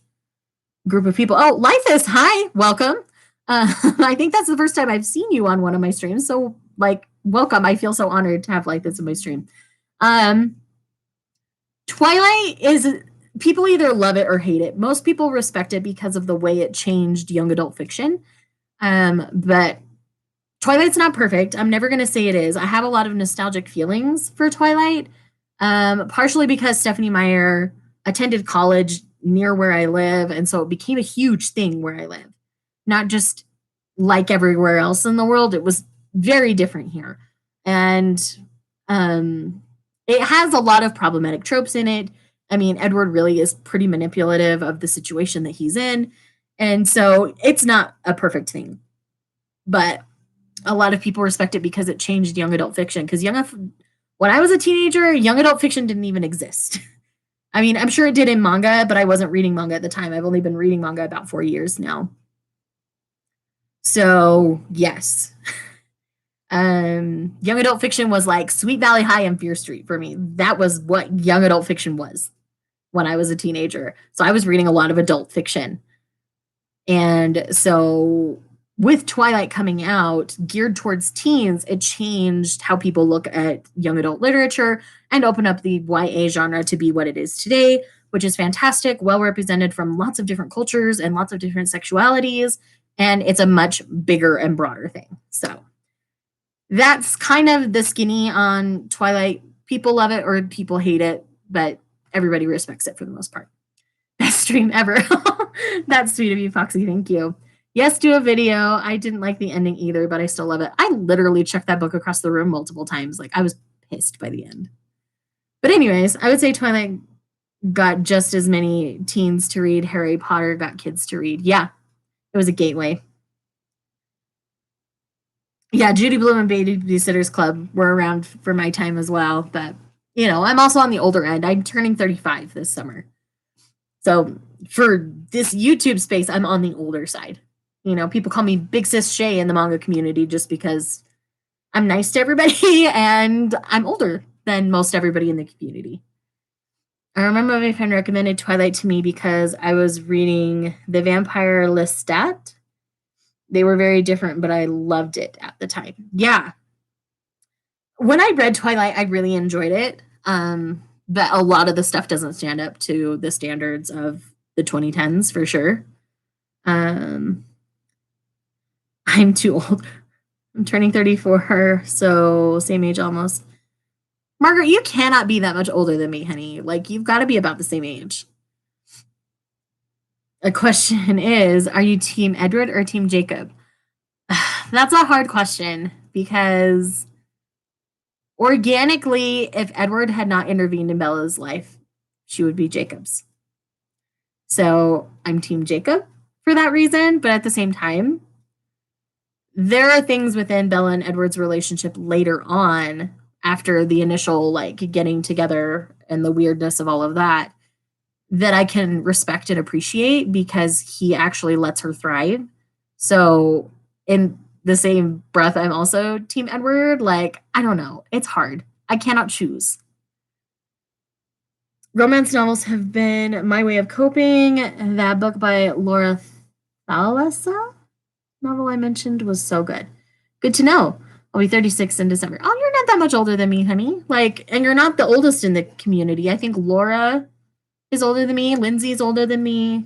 group of people? Oh, Lifeis, hi, welcome. I think that's the first time I've seen you on one of my streams, so like, welcome. I feel so honored to have Lifeis in my stream. Twilight is, people either love it or hate it. Most people respect it because of the way it changed young adult fiction. But Twilight's not perfect. I'm never going to say it is. I have a lot of nostalgic feelings for Twilight, partially because Stephenie Meyer attended college near where I live, and so it became a huge thing where I live. Not just like everywhere else in the world. It was very different here. And it has a lot of problematic tropes in it. I mean, Edward really is pretty manipulative of the situation that he's in. And so it's not a perfect thing. But a lot of people respect it because it changed young adult fiction. Because when I was a teenager, young adult fiction didn't even exist. I mean, I'm sure it did in manga, but I wasn't reading manga at the time. I've only been reading manga about 4 years now. So, yes. Young adult fiction was like Sweet Valley High and Fear Street for me. That was what young adult fiction was when I was a teenager. So I was reading a lot of adult fiction. And so with Twilight coming out, geared towards teens, it changed how people look at young adult literature and opened up the YA genre to be what it is today, which is fantastic, well represented from lots of different cultures and lots of different sexualities. And it's a much bigger and broader thing. So that's kind of the skinny on Twilight. People love it or people hate it, but everybody respects it for the most part. Best stream ever. That's sweet of you, Foxy. Thank you. Yes, do a video. I didn't like the ending either, but I still love it. I literally checked that book across the room multiple times. Like, I was pissed by the end. But anyways, I would say Twilight got just as many teens to read. Harry Potter got kids to read. Yeah, it was a gateway. Yeah, Judy Blume and Babysitters Club were around for my time as well. But, you know, I'm also on the older end. I'm turning 35 this summer. So for this YouTube space, I'm on the older side. You know, people call me Big Sis Shae in the manga community just because I'm nice to everybody and I'm older than most everybody in the community. I remember my friend recommended Twilight to me because I was reading The Vampire Lestat. They were very different, but I loved it at the time. Yeah. When I read Twilight, I really enjoyed it. But a lot of the stuff doesn't stand up to the standards of the 2010s for sure. I'm too old. I'm turning 34, so same age almost. Margaret, you cannot be that much older than me, honey. Like, you've got to be about the same age. The question is, are you Team Edward or Team Jacob? That's a hard question because organically, if Edward had not intervened in Bella's life, she would be Jacob's. So I'm Team Jacob for that reason, but at the same time, there are things within Bella and Edward's relationship later on, after the initial like getting together and the weirdness of all of that, that I can respect and appreciate because he actually lets her thrive. So in the same breath, I'm also Team Edward. Like, I don't know. It's hard. I cannot choose. Romance novels have been my way of coping. That book by Laura Thalassa novel I mentioned was so good. Good to know. I'll be 36 in December. Oh, you're not that much older than me, honey. Like, and you're not the oldest in the community. I think Laura is older than me. Lindsay's older than me.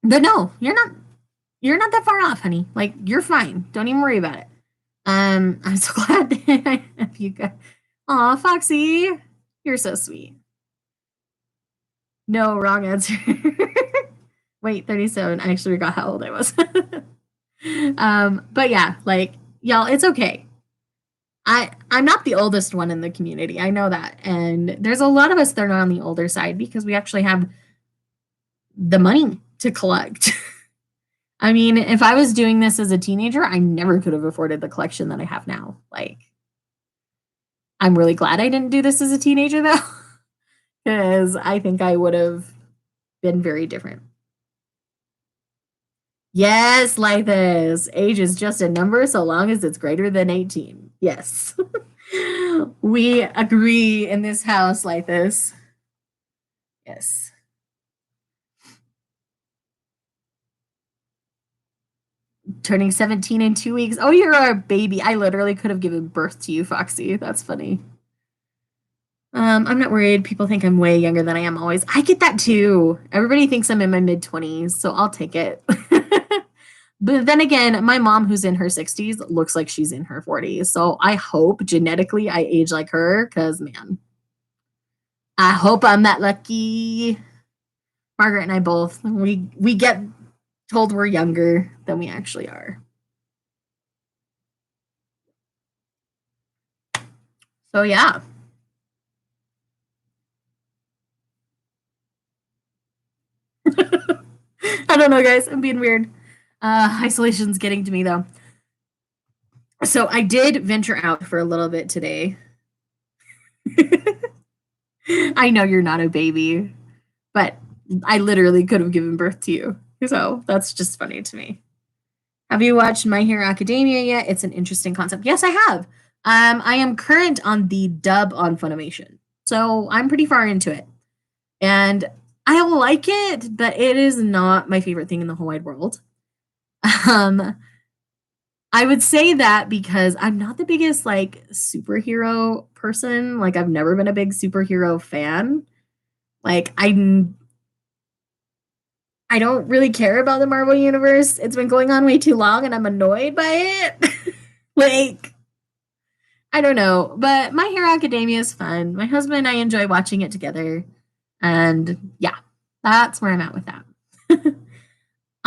But no, you're not that far off, honey. Like, you're fine. Don't even worry about it. I'm so glad that I have you guys. Aw, Foxy. You're so sweet. No, wrong answer. Wait, 37. I actually forgot how old I was. But yeah, like y'all, it's okay. I'm not the oldest one in the community. I know that. And there's a lot of us that are on the older side because we actually have the money to collect. I mean, if I was doing this as a teenager, I never could have afforded the collection that I have now. Like, I'm really glad I didn't do this as a teenager though, because I think I would have been very different. Yes, like this. Age is just a number so long as it's greater than 18. Yes. We agree in this house like this. Yes. Turning 17 in 2 weeks. Oh, you're a baby. I literally could have given birth to you, Foxy. That's funny. I'm not worried. People think I'm way younger than I am always. I get that too. Everybody thinks I'm in my mid 20s, so I'll take it. But then again, my mom, who's in her 60s, looks like she's in her 40s. So I hope genetically I age like her, because man, I hope I'm that lucky. Margaret and I both, we get told we're younger than we actually are. So yeah. I don't know, guys. I'm being weird. Isolation's getting to me though. So I did venture out for a little bit today. I know you're not a baby, but I literally could have given birth to you. So that's just funny to me. Have you watched My Hero Academia yet? It's an interesting concept. Yes, I have. I am current on the dub on Funimation. So I'm pretty far into it. And I like it, but it is not my favorite thing in the whole wide world. Um, I would say that because I'm not the biggest like superhero person. Like I've never been a big superhero fan. Like I don't really care about the Marvel universe. It's been going on way too long and I'm annoyed by it. Like I don't know, but My Hero Academia is fun. My husband and I enjoy watching it together. And yeah, that's where I'm at with that.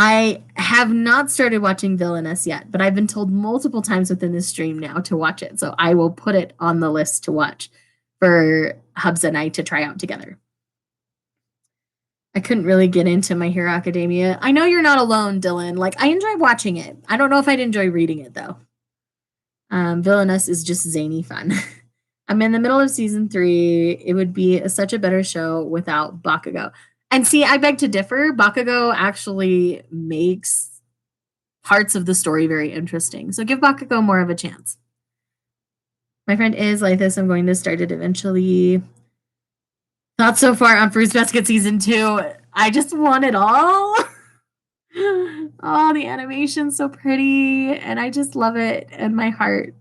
I have not started watching Villainous yet, but I've been told multiple times within this stream now to watch it. So I will put it on the list to watch for Hubs and I to try out together. I couldn't really get into My Hero Academia. I know you're not alone, Dylan. Like, I enjoy watching it. I don't know if I'd enjoy reading it, though. Villainous is just zany fun. I'm in the middle of season 3. It would be such a better show without Bakugo. And see, I beg to differ. Bakugo actually makes parts of the story very interesting. So give Bakugo more of a chance. My friend is like this. I'm going to start it eventually. Not so far on Fruits Basket season 2. I just want it all. Oh, the animation's so pretty, and I just love it, and my heart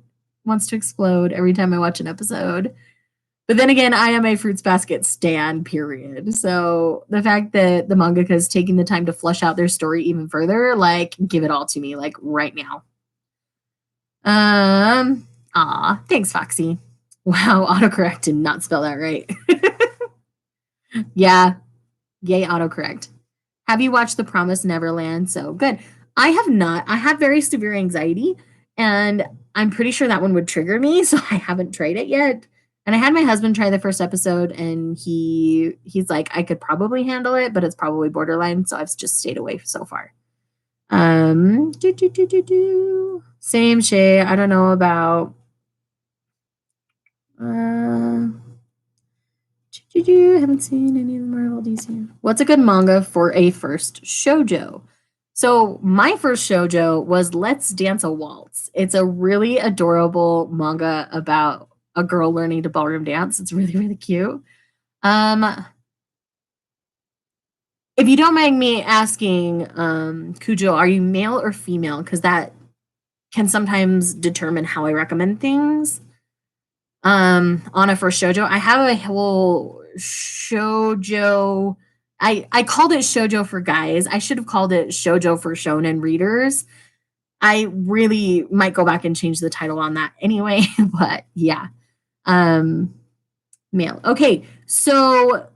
wants to explode every time I watch an episode. But then again, I am a Fruits Basket stan, period. So the fact that the mangaka is taking the time to flesh out their story even further, like, give it all to me, like, right now. Thanks, Foxy. Wow, autocorrect did not spell that right. Yeah, yay, autocorrect. Have you watched The Promised Neverland? So good. I have not. I have very severe anxiety, and I'm pretty sure that one would trigger me, so I haven't tried it yet. And I had my husband try the first episode, and he's like, I could probably handle it, but it's probably borderline, so I've just stayed away so far. Same Shae. I don't know about. Haven't seen any of the Marvel DC. What's a good manga for a first shoujo? So my first shoujo was Let's Dance a Waltz. It's a really adorable manga about a girl learning to ballroom dance. It's really, really cute. If you don't mind me asking, Cujo, are you male or female? Because that can sometimes determine how I recommend things. On a first shoujo, I have a whole shoujo. I called it shoujo for guys. I should have called it shoujo for shonen readers. I really might go back and change the title on that anyway, but yeah. Male. Okay, so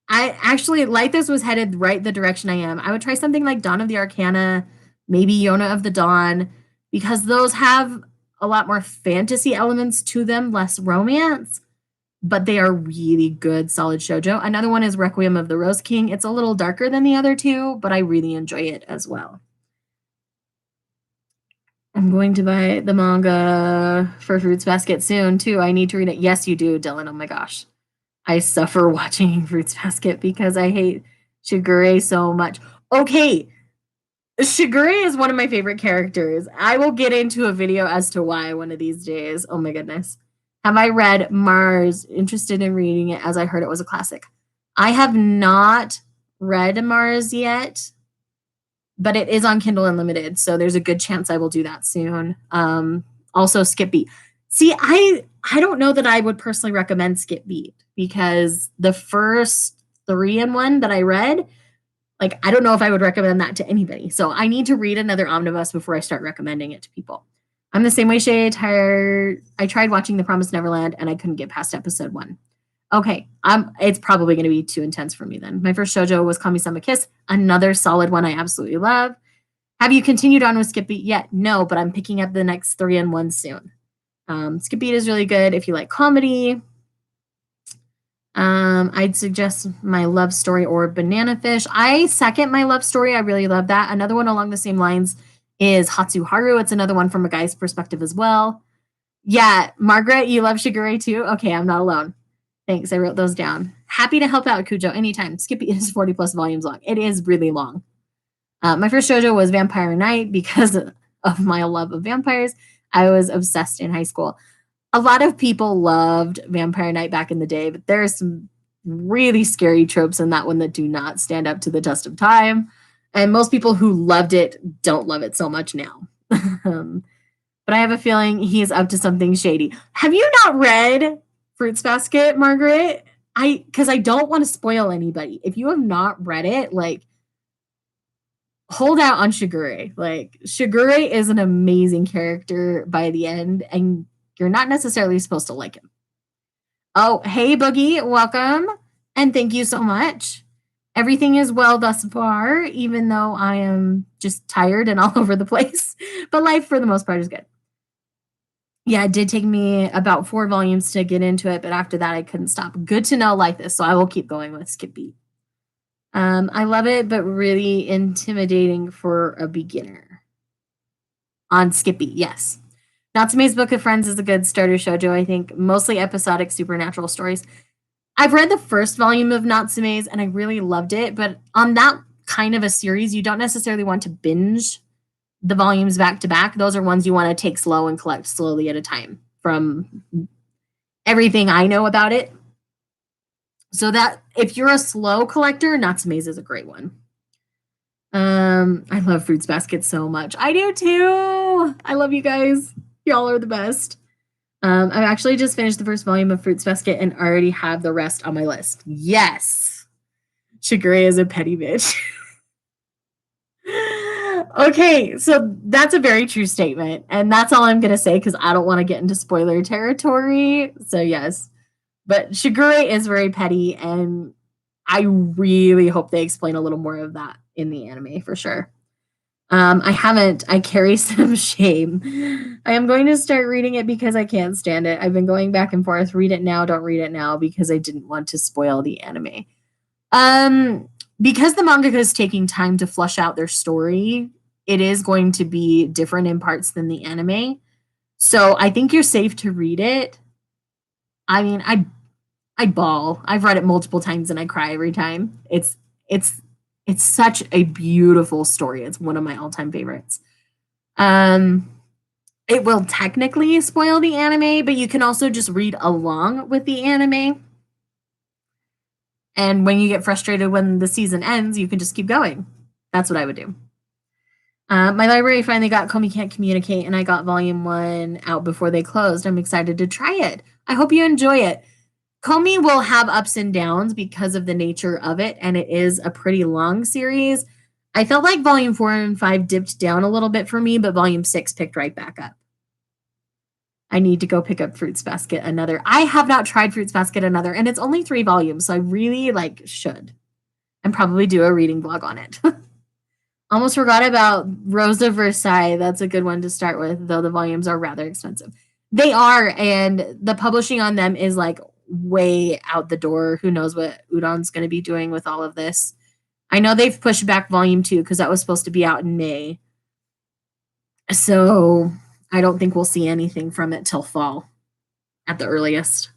I actually, like this was headed right the direction I am. I would try something like Dawn of the Arcana, maybe Yona of the Dawn, because those have a lot more fantasy elements to them, less romance, but they are really good, solid shoujo. Another one is Requiem of the Rose King. It's a little darker than the other two, but I really enjoy it as well. I'm going to buy the manga for Fruits Basket soon, too. I need to read it. Yes, you do, Dylan. Oh my gosh. I suffer watching Fruits Basket because I hate Shigure so much. Okay, Shigure is one of my favorite characters. I will get into a video as to why one of these days. Oh my goodness. Have I read Mars? Interested in reading it as I heard it was a classic. I have not read Mars yet, but it is on Kindle Unlimited, so there's a good chance I will do that soon. Also, Skip Beat. See, I don't know that I would personally recommend Skip Beat because the first 3-in-1 that I read, like, I don't know if I would recommend that to anybody. So I need to read another omnibus before I start recommending it to people. I'm the same way, Shae. I tried watching The Promised Neverland and I couldn't get past episode 1. Okay, it's probably going to be too intense for me then. My first shoujo was Kami-sama Kiss, another solid one I absolutely love. Have you continued on with Skip Beat yet? No, but I'm picking up the next 3-in-1 soon. Skip Beat is really good if you like comedy. I'd suggest My Love Story or Banana Fish. I second My Love Story. I really love that. Another one along the same lines is Hatsuharu. It's another one from a guy's perspective as well. Yeah, Margaret, you love Shigure too? Okay, I'm not alone. Thanks, I wrote those down. Happy to help out, Cujo, anytime. Skippy is 40 plus volumes long. It is really long. My first shoujo was Vampire Knight because of my love of vampires. I was obsessed in high school. A lot of people loved Vampire Knight back in the day, but there are some really scary tropes in that one that do not stand up to the test of time. And most people who loved it don't love it so much now. But I have a feeling he's up to something shady. Have you not read Fruits Basket, Margaret? Because I don't want to spoil anybody. If you have not read it, like, hold out on Shigure. Like, Shigure is an amazing character by the end, and you're not necessarily supposed to like him. Oh, hey, Boogie, welcome, and thank you so much. Everything is well thus far, even though I am just tired and all over the place. But life, for the most part, is good. Yeah, it did take me about 4 volumes to get into it, but after that, I couldn't stop. Good to know like this, so I will keep going with Skip Beat. I love it, but really intimidating for a beginner. On Skip Beat, yes. Natsume's Book of Friends is a good starter shoujo, I think. Mostly episodic supernatural stories. I've read the first volume of Natsume's, and I really loved it, but on that kind of a series, you don't necessarily want to binge the volumes back to back. Those are ones you want to take slow and collect slowly at a time from everything I know about it. So that if you're a slow collector, Natsume's is a great one. I love Fruits Basket so much. I do too. I love you guys. Y'all are the best. I've actually just finished the first volume of Fruits Basket and already have the rest on my list. Yes. Shigure is a petty bitch. Okay, so that's a very true statement. And that's all I'm going to say because I don't want to get into spoiler territory. So, yes. But Shigure is very petty, and I really hope they explain a little more of that in the anime for sure. I haven't. I carry some shame. I am going to start reading it because I can't stand it. I've been going back and forth. Read it now, don't read it now because I didn't want to spoil the anime. Because the mangaka is taking time to flush out their story, it is going to be different in parts than the anime. So I think you're safe to read it. I mean, I bawl. I've read it multiple times and I cry every time. It's such a beautiful story. It's one of my all-time favorites. It will technically spoil the anime, but you can also just read along with the anime. And when you get frustrated when the season ends, you can just keep going. That's what I would do. My library finally got Komi Can't Communicate, and I got volume 1 out before they closed. I'm excited to try it. I hope you enjoy it. Komi will have ups and downs because of the nature of it, and it is a pretty long series. I felt like volume 4 and 5 dipped down a little bit for me, but volume 6 picked right back up. I need to go pick up Fruits Basket Another. I have not tried Fruits Basket Another, and it's only 3 volumes, so I really should. And probably do a reading blog on it. Almost forgot about Rosa Versailles. That's a good one to start with, though the volumes are rather expensive. They are, and the publishing on them is way out the door. Who knows what Udon's going to be doing with all of this. I know they've pushed back volume 2 because that was supposed to be out in May. So I don't think we'll see anything from it till fall at the earliest.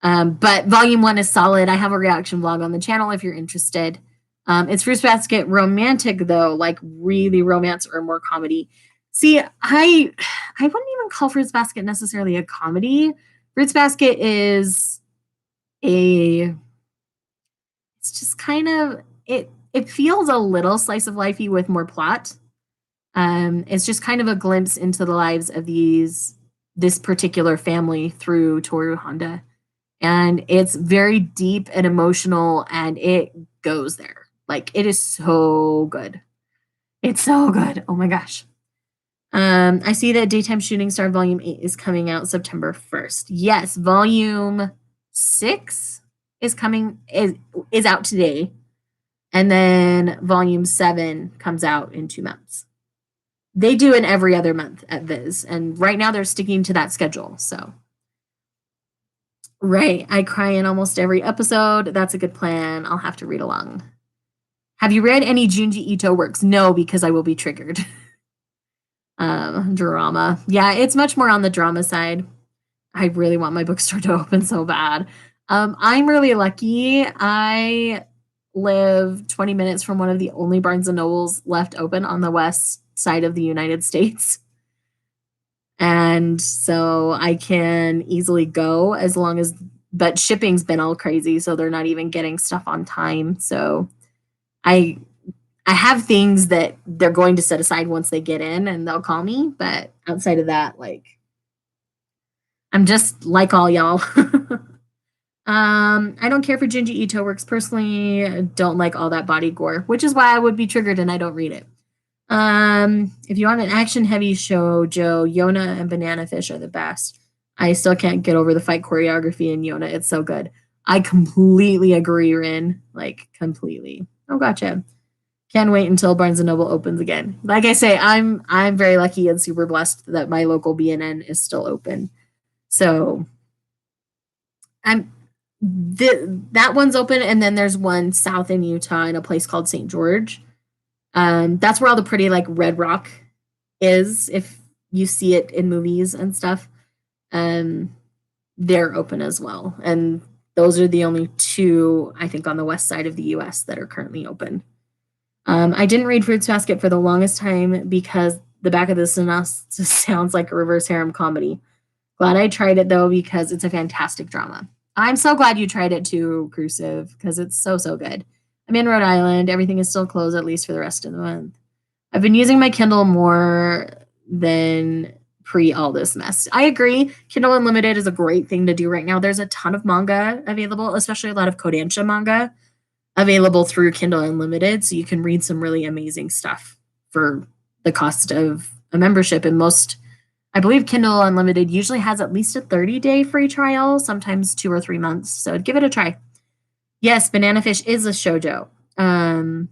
But volume 1 is solid. I have a reaction vlog on the channel if you're interested. It's Fruits Basket romantic, though, really romance or more comedy. See, I wouldn't even call Fruits Basket necessarily a comedy. Fruits Basket is it's just kind of, it feels a little slice of lifey with more plot. It's just kind of a glimpse into the lives of this particular family through Toru Honda. And it's very deep and emotional, and it goes there. It is so good. It's so good. Oh my gosh. I see that Daytime Shooting Star Volume 8 is coming out September 1st. Yes, Volume 6 is out today. And then Volume 7 comes out in 2 months. They do it every other month at Viz. And right now they're sticking to that schedule. So, right. I cry in almost every episode. That's a good plan. I'll have to read along. Have you read any Junji Ito works? No, because I will be triggered. Drama. Yeah, it's much more on the drama side. I really want my bookstore to open so bad. I'm really lucky. I live 20 minutes from one of the only Barnes & Nobles left open on the west side of the United States. And so I can easily go but shipping's been all crazy, so they're not even getting stuff on time. So I have things that they're going to set aside once they get in and they'll call me. But outside of that, I'm just like all y'all. I don't care for Junji Ito works personally. I don't like all that body gore, which is why I would be triggered and I don't read it. If you want an action heavy show, Joe, Yona and Banana Fish are the best. I still can't get over the fight choreography in Yona. It's so good. I completely agree, Rin. Completely. Oh, gotcha. Can't wait until Barnes & Noble opens again. Like I say, I'm very lucky and super blessed that my local BNN is still open. So that one's open, and then there's one south in Utah in a place called St. George. That's where all the pretty Red Rock is, if you see it in movies and stuff. They're open as well. And those are the only 2, I think, on the west side of the US that are currently open. I didn't read Fruits Basket for the longest time because the back of the synopsis sounds like a reverse harem comedy. Glad I tried it, though, because it's a fantastic drama. I'm so glad you tried it too, Crucive, because it's so, so good. I'm in Rhode Island. Everything is still closed, at least for the rest of the month. I've been using my Kindle more than pre all this mess. I agree. Kindle Unlimited is a great thing to do right now. There's a ton of manga available, especially a lot of Kodansha manga available through Kindle Unlimited. So you can read some really amazing stuff for the cost of a membership. And I believe Kindle Unlimited usually has at least a 30-day free trial, sometimes 2 or 3 months. So give it a try. Yes, Banana Fish is a shoujo. Oh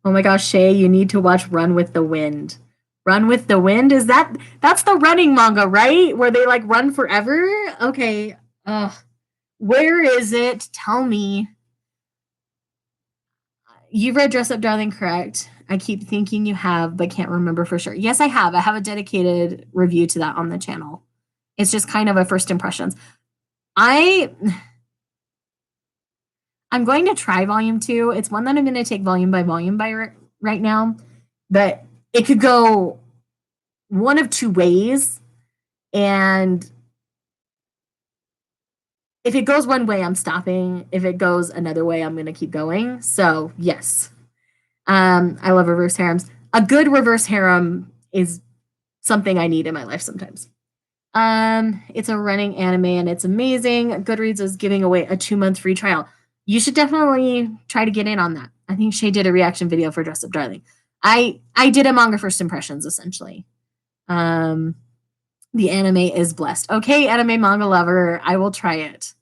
my gosh, Shae, you need to watch Run with the Wind. Run with the Wind? That's the running manga, right? Where they run forever? Okay. Where is it? Tell me. You've read Dress Up Darling, correct? I keep thinking you have, but can't remember for sure. Yes, I have. I have a dedicated review to that on the channel. It's just kind of a first impressions. I'm going to try volume 2. It's one that I'm going to take volume by right now, but it could go one of 2 ways. And if it goes one way, I'm stopping. If it goes another way, I'm going to keep going. So yes, I love reverse harems. A good reverse harem is something I need in my life sometimes. It's a running anime and it's amazing. Goodreads is giving away a 2-month free trial. You should definitely try to get in on that. I think Shae did a reaction video for Dress Up Darling. I did a manga first impressions essentially. Um, the anime is blessed. Okay, anime manga lover, I will try it.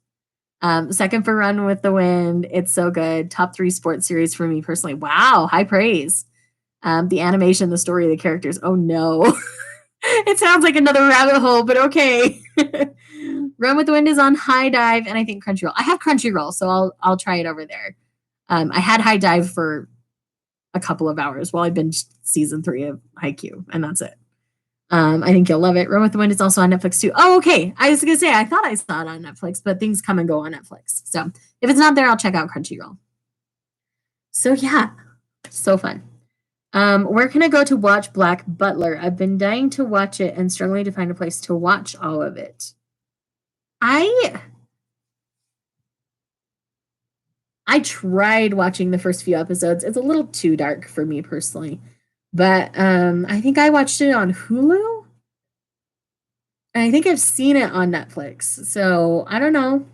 Second for Run with the Wind. It's so good. Top 3 sports series for me personally. Wow, high praise. The animation, the story, the characters. Oh no. It sounds like another rabbit hole, but okay. Run with the Wind is on High Dive and I think Crunchyroll. I have Crunchyroll, so I'll try it over there. I had High Dive for a couple of hours while I binged season 3 of Haikyuu, and that's it. I think you'll love it. Run with the Wind is also on Netflix too. Oh, okay. I was gonna say I thought I saw it on Netflix, but things come and go on Netflix. So if it's not there, I'll check out Crunchyroll. So yeah, so fun. Where can I go to watch Black Butler? I've been dying to watch it and struggling to find a place to watch all of it. I tried watching the first few episodes. It's a little too dark for me personally. But I think I watched it on Hulu. And I think I've seen it on Netflix. So I don't know.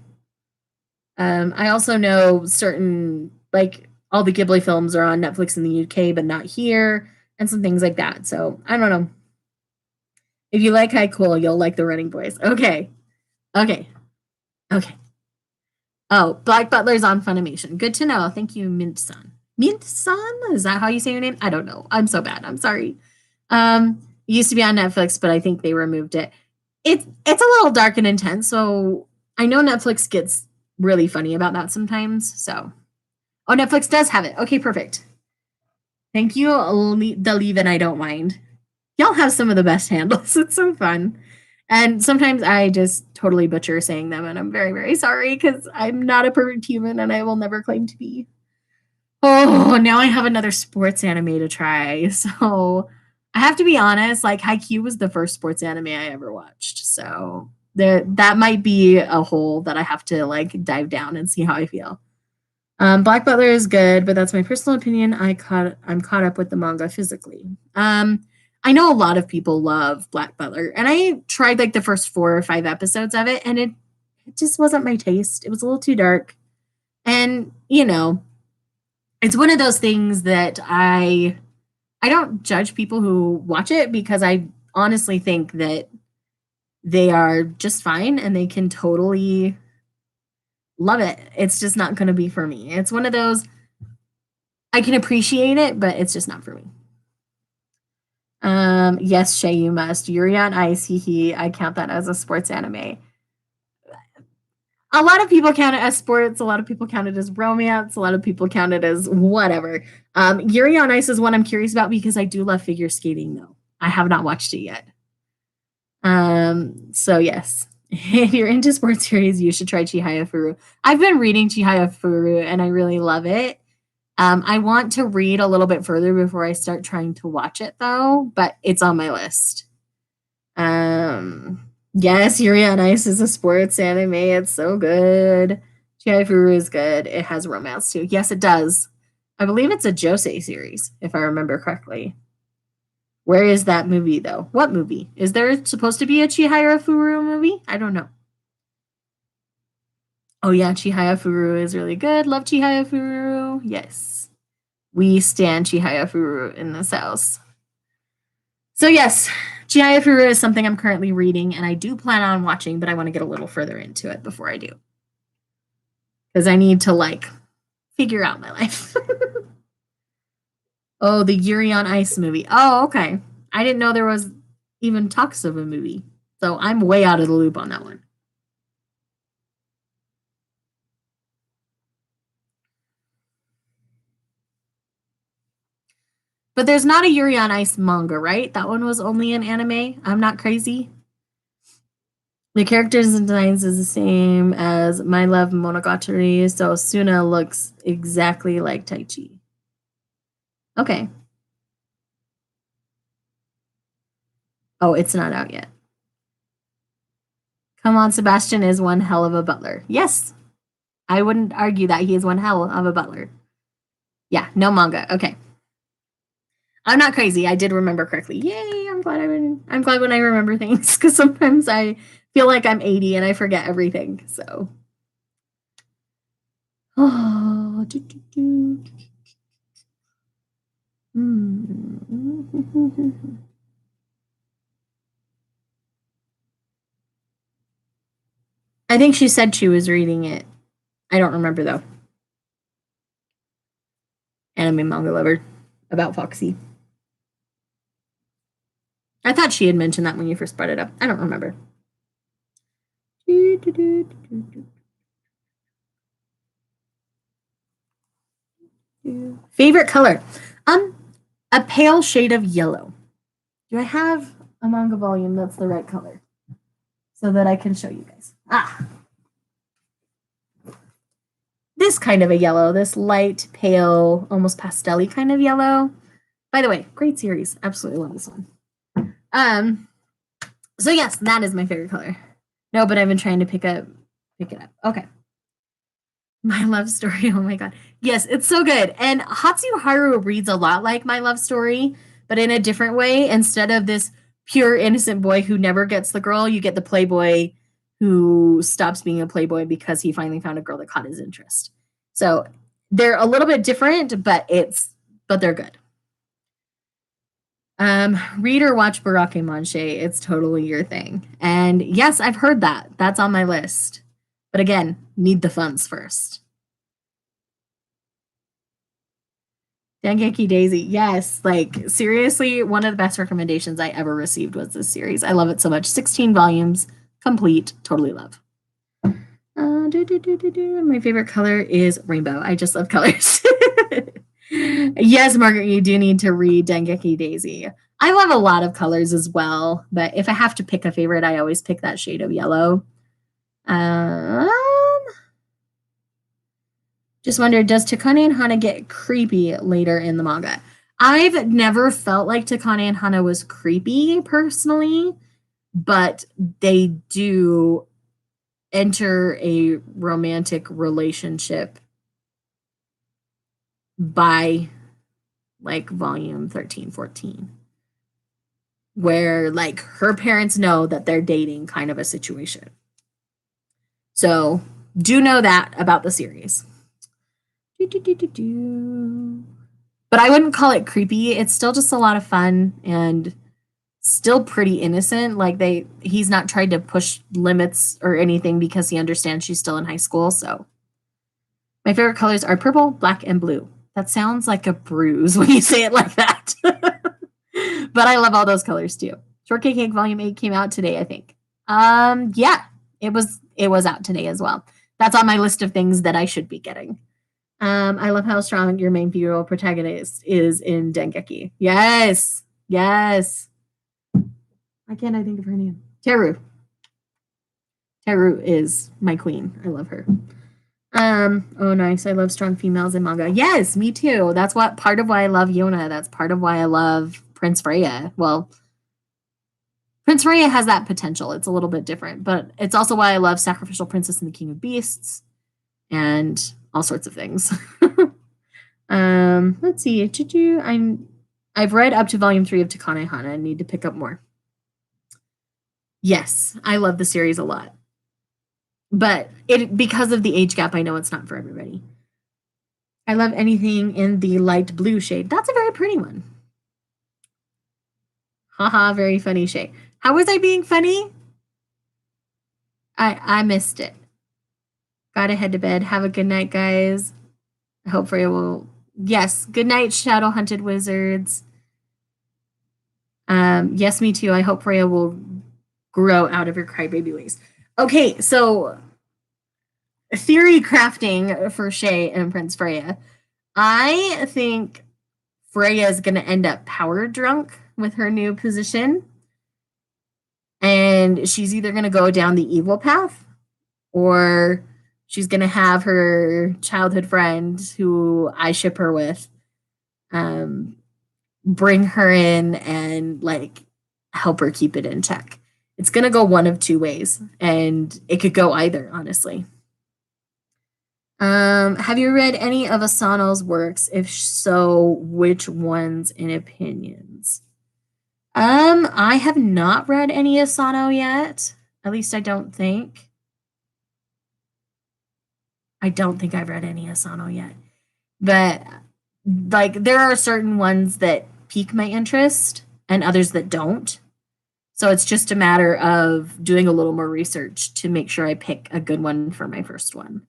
I also know certain, like, all the Ghibli films are on Netflix in the UK, but not here, and some things like that. So I don't know. If you like Haikyuu, you'll like The Running Boys. Okay. Okay. Okay. Oh, Black Butler's on Funimation. Good to know. Thank you, Mint-san. Mint-san? Is that how you say your name? I don't know. I'm so bad. I'm sorry. It used to be on Netflix, but I think they removed it. It's a little dark and intense, so I know Netflix gets really funny about that sometimes. So, oh, Netflix does have it. Okay, perfect. Thank you, Deleave, and I don't mind. Y'all have some of the best handles. It's so fun. And sometimes I just totally butcher saying them, and I'm very, very sorry because I'm not a perfect human and I will never claim to be. Oh, now I have another sports anime to try. So I have to be honest, like Haikyuu was the first sports anime I ever watched. So that might be a hole that I have to like dive down and see how I feel. Black Butler is good, but that's my personal opinion. I'm caught up with the manga physically. I know a lot of people love Black Butler, and I tried like the first 4 or 5 episodes of it, and it just wasn't my taste. It was a little too dark, and it's one of those things that I don't judge people who watch it because I honestly think that they are just fine and they can totally love it. It's just not going to be for me. It's one of those I can appreciate it, but it's just not for me. Yes, Shae, you must. Yuri on Ice, hee. I count that as a sports anime. A lot of people count it as sports. A lot of people count it as romance. A lot of people count it as whatever. Yuri on Ice is one I'm curious about because I do love figure skating, though. I have not watched it yet. So yes, if you're into sports series, you should try Chihaya Furu. I've been reading Chihaya Furu and I really love it. I want to read a little bit further before I start trying to watch it, though, but it's on my list. Yes, Yuri on Ice is a sports anime. It's so good. Chihaya Furu is good. It has romance too. Yes, it does. I believe it's a Josei series, if I remember correctly. Where is that movie, though? What movie? Is there supposed to be a Chihaya Furu movie? I don't know. Oh, yeah, Chihaya Furu is really good. Love Chihaya Furu. Yes. We stand Chihaya Furu in this house. So, yes, Chihaya Furu is something I'm currently reading, and I do plan on watching, but I want to get a little further into it before I do. Because I need to, like, figure out my life. Oh, the Yuri on Ice movie. Oh, okay. I didn't know there was even talks of a movie. So I'm way out of the loop on that one. But there's not a Yuri on Ice manga, right? That one was only an anime. I'm not crazy. The characters and designs is the same as My Love Monogatari, so Suna looks exactly like Taichi. Okay. Oh, it's not out yet. Come on, Sebastian is one hell of a butler. Yes, I wouldn't argue that he is one hell of a butler. Yeah, no manga. Okay. I'm not crazy. I did remember correctly. Yay! I'm glad when I remember things because sometimes I feel like I'm 80 and I forget everything. So, oh, I think she said she was reading it. I don't remember though. Anime manga lover about Foxy. I thought she had mentioned that when you first brought it up. I don't remember. Favorite color? A pale shade of yellow. Do I have a manga volume that's the right color so that I can show you guys? This kind of a yellow, this light, pale, almost pastel-y kind of yellow. By the way, great series. Absolutely love this one. So yes, that is my favorite color. No, but I've been trying to pick it up. Okay. My love story. Oh my god. Yes, it's so good. And Hatsuharu reads a lot like my love story, but in a different way. Instead of this pure innocent boy who never gets the girl, you get the playboy who stops being a playboy because he finally found a girl that caught his interest. So they're a little bit different, but they're good. Read or watch Barakeman, Shae. It's totally your thing. And yes, I've heard that. That's on my list. But again, need the funds first. Dengeki Daisy. Yes, like seriously, one of the best recommendations I ever received was this series. I love it so much. 16 volumes, complete, totally love. My favorite color is rainbow. I just love colors. Yes, Margaret, you do need to read Dengeki Daisy. I love a lot of colors as well, but if I have to pick a favorite, I always pick that shade of yellow. Just wondered, does Takane and Hana get creepy later in the manga? I've never felt like Takane and Hana was creepy personally, but they do enter a romantic relationship by like volume 13, 14, where like her parents know that they're dating kind of a situation. So do know that about the series. But I wouldn't call it creepy. It's still just a lot of fun and still pretty innocent. Like he's not tried to push limits or anything because he understands she's still in high school. So my favorite colors are purple, black, and blue. That sounds like a bruise when you say it like that. But I love all those colors too. Shortcake Cake Volume 8 came out today, I think. Yeah, it was out today as well. That's on my list of things that I should be getting. I love how strong your main female protagonist is in Dengeki. Yes. Yes. Why can't I think of her name? Teru. Teru is my queen. I love her. Oh nice. I love strong females in manga. Yes, me too. That's what part of why I love Yona. That's part of why I love Prince Freya. Well, Prince Freya has that potential. It's a little bit different, but it's also why I love Sacrificial Princess and the King of Beasts and all sorts of things. Let's see. I've read up to volume 3 of Takane Hana and need to pick up more. Yes, I love the series a lot. But because of the age gap, I know it's not for everybody. I love anything in the light blue shade. That's a very pretty one. Haha, very funny, Shae. How was I being funny? I missed it. Gotta head to bed. Have a good night, guys. I hope Freya will. Yes, good night, Shadow Hunted Wizards. Yes, me too. I hope Freya will grow out of her crybaby ways. Okay, so theory crafting for Shae and Prince Freya. I think Freya is going to end up power drunk with her new position. And she's either going to go down the evil path or she's going to have her childhood friend who I ship her with bring her in and like help her keep it in check. It's going to go one of two ways and it could go either, honestly. Have you read any of Asano's works? If so, which ones in opinions? I have not read any Asano yet. At least I don't think. I don't think I've read any Asano yet. But like there are certain ones that pique my interest and others that don't. So it's just a matter of doing a little more research to make sure I pick a good one for my first one.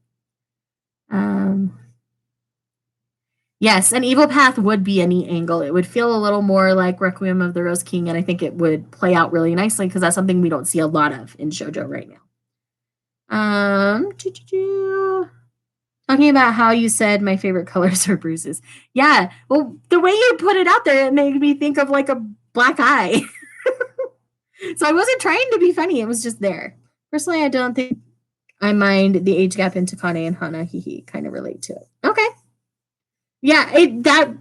Yes, an evil path would be a neat angle. It would feel a little more like Requiem of the Rose King, and I think it would play out really nicely because that's something we don't see a lot of in shoujo right now. Talking about how you said my favorite colors are bruises. Yeah, well, the way you put it out there, it made me think of like a black eye. So I wasn't trying to be funny. It was just there. Personally, I don't think I mind the age gap in Takane and Hana. He kind of relate to it. Okay. Yeah,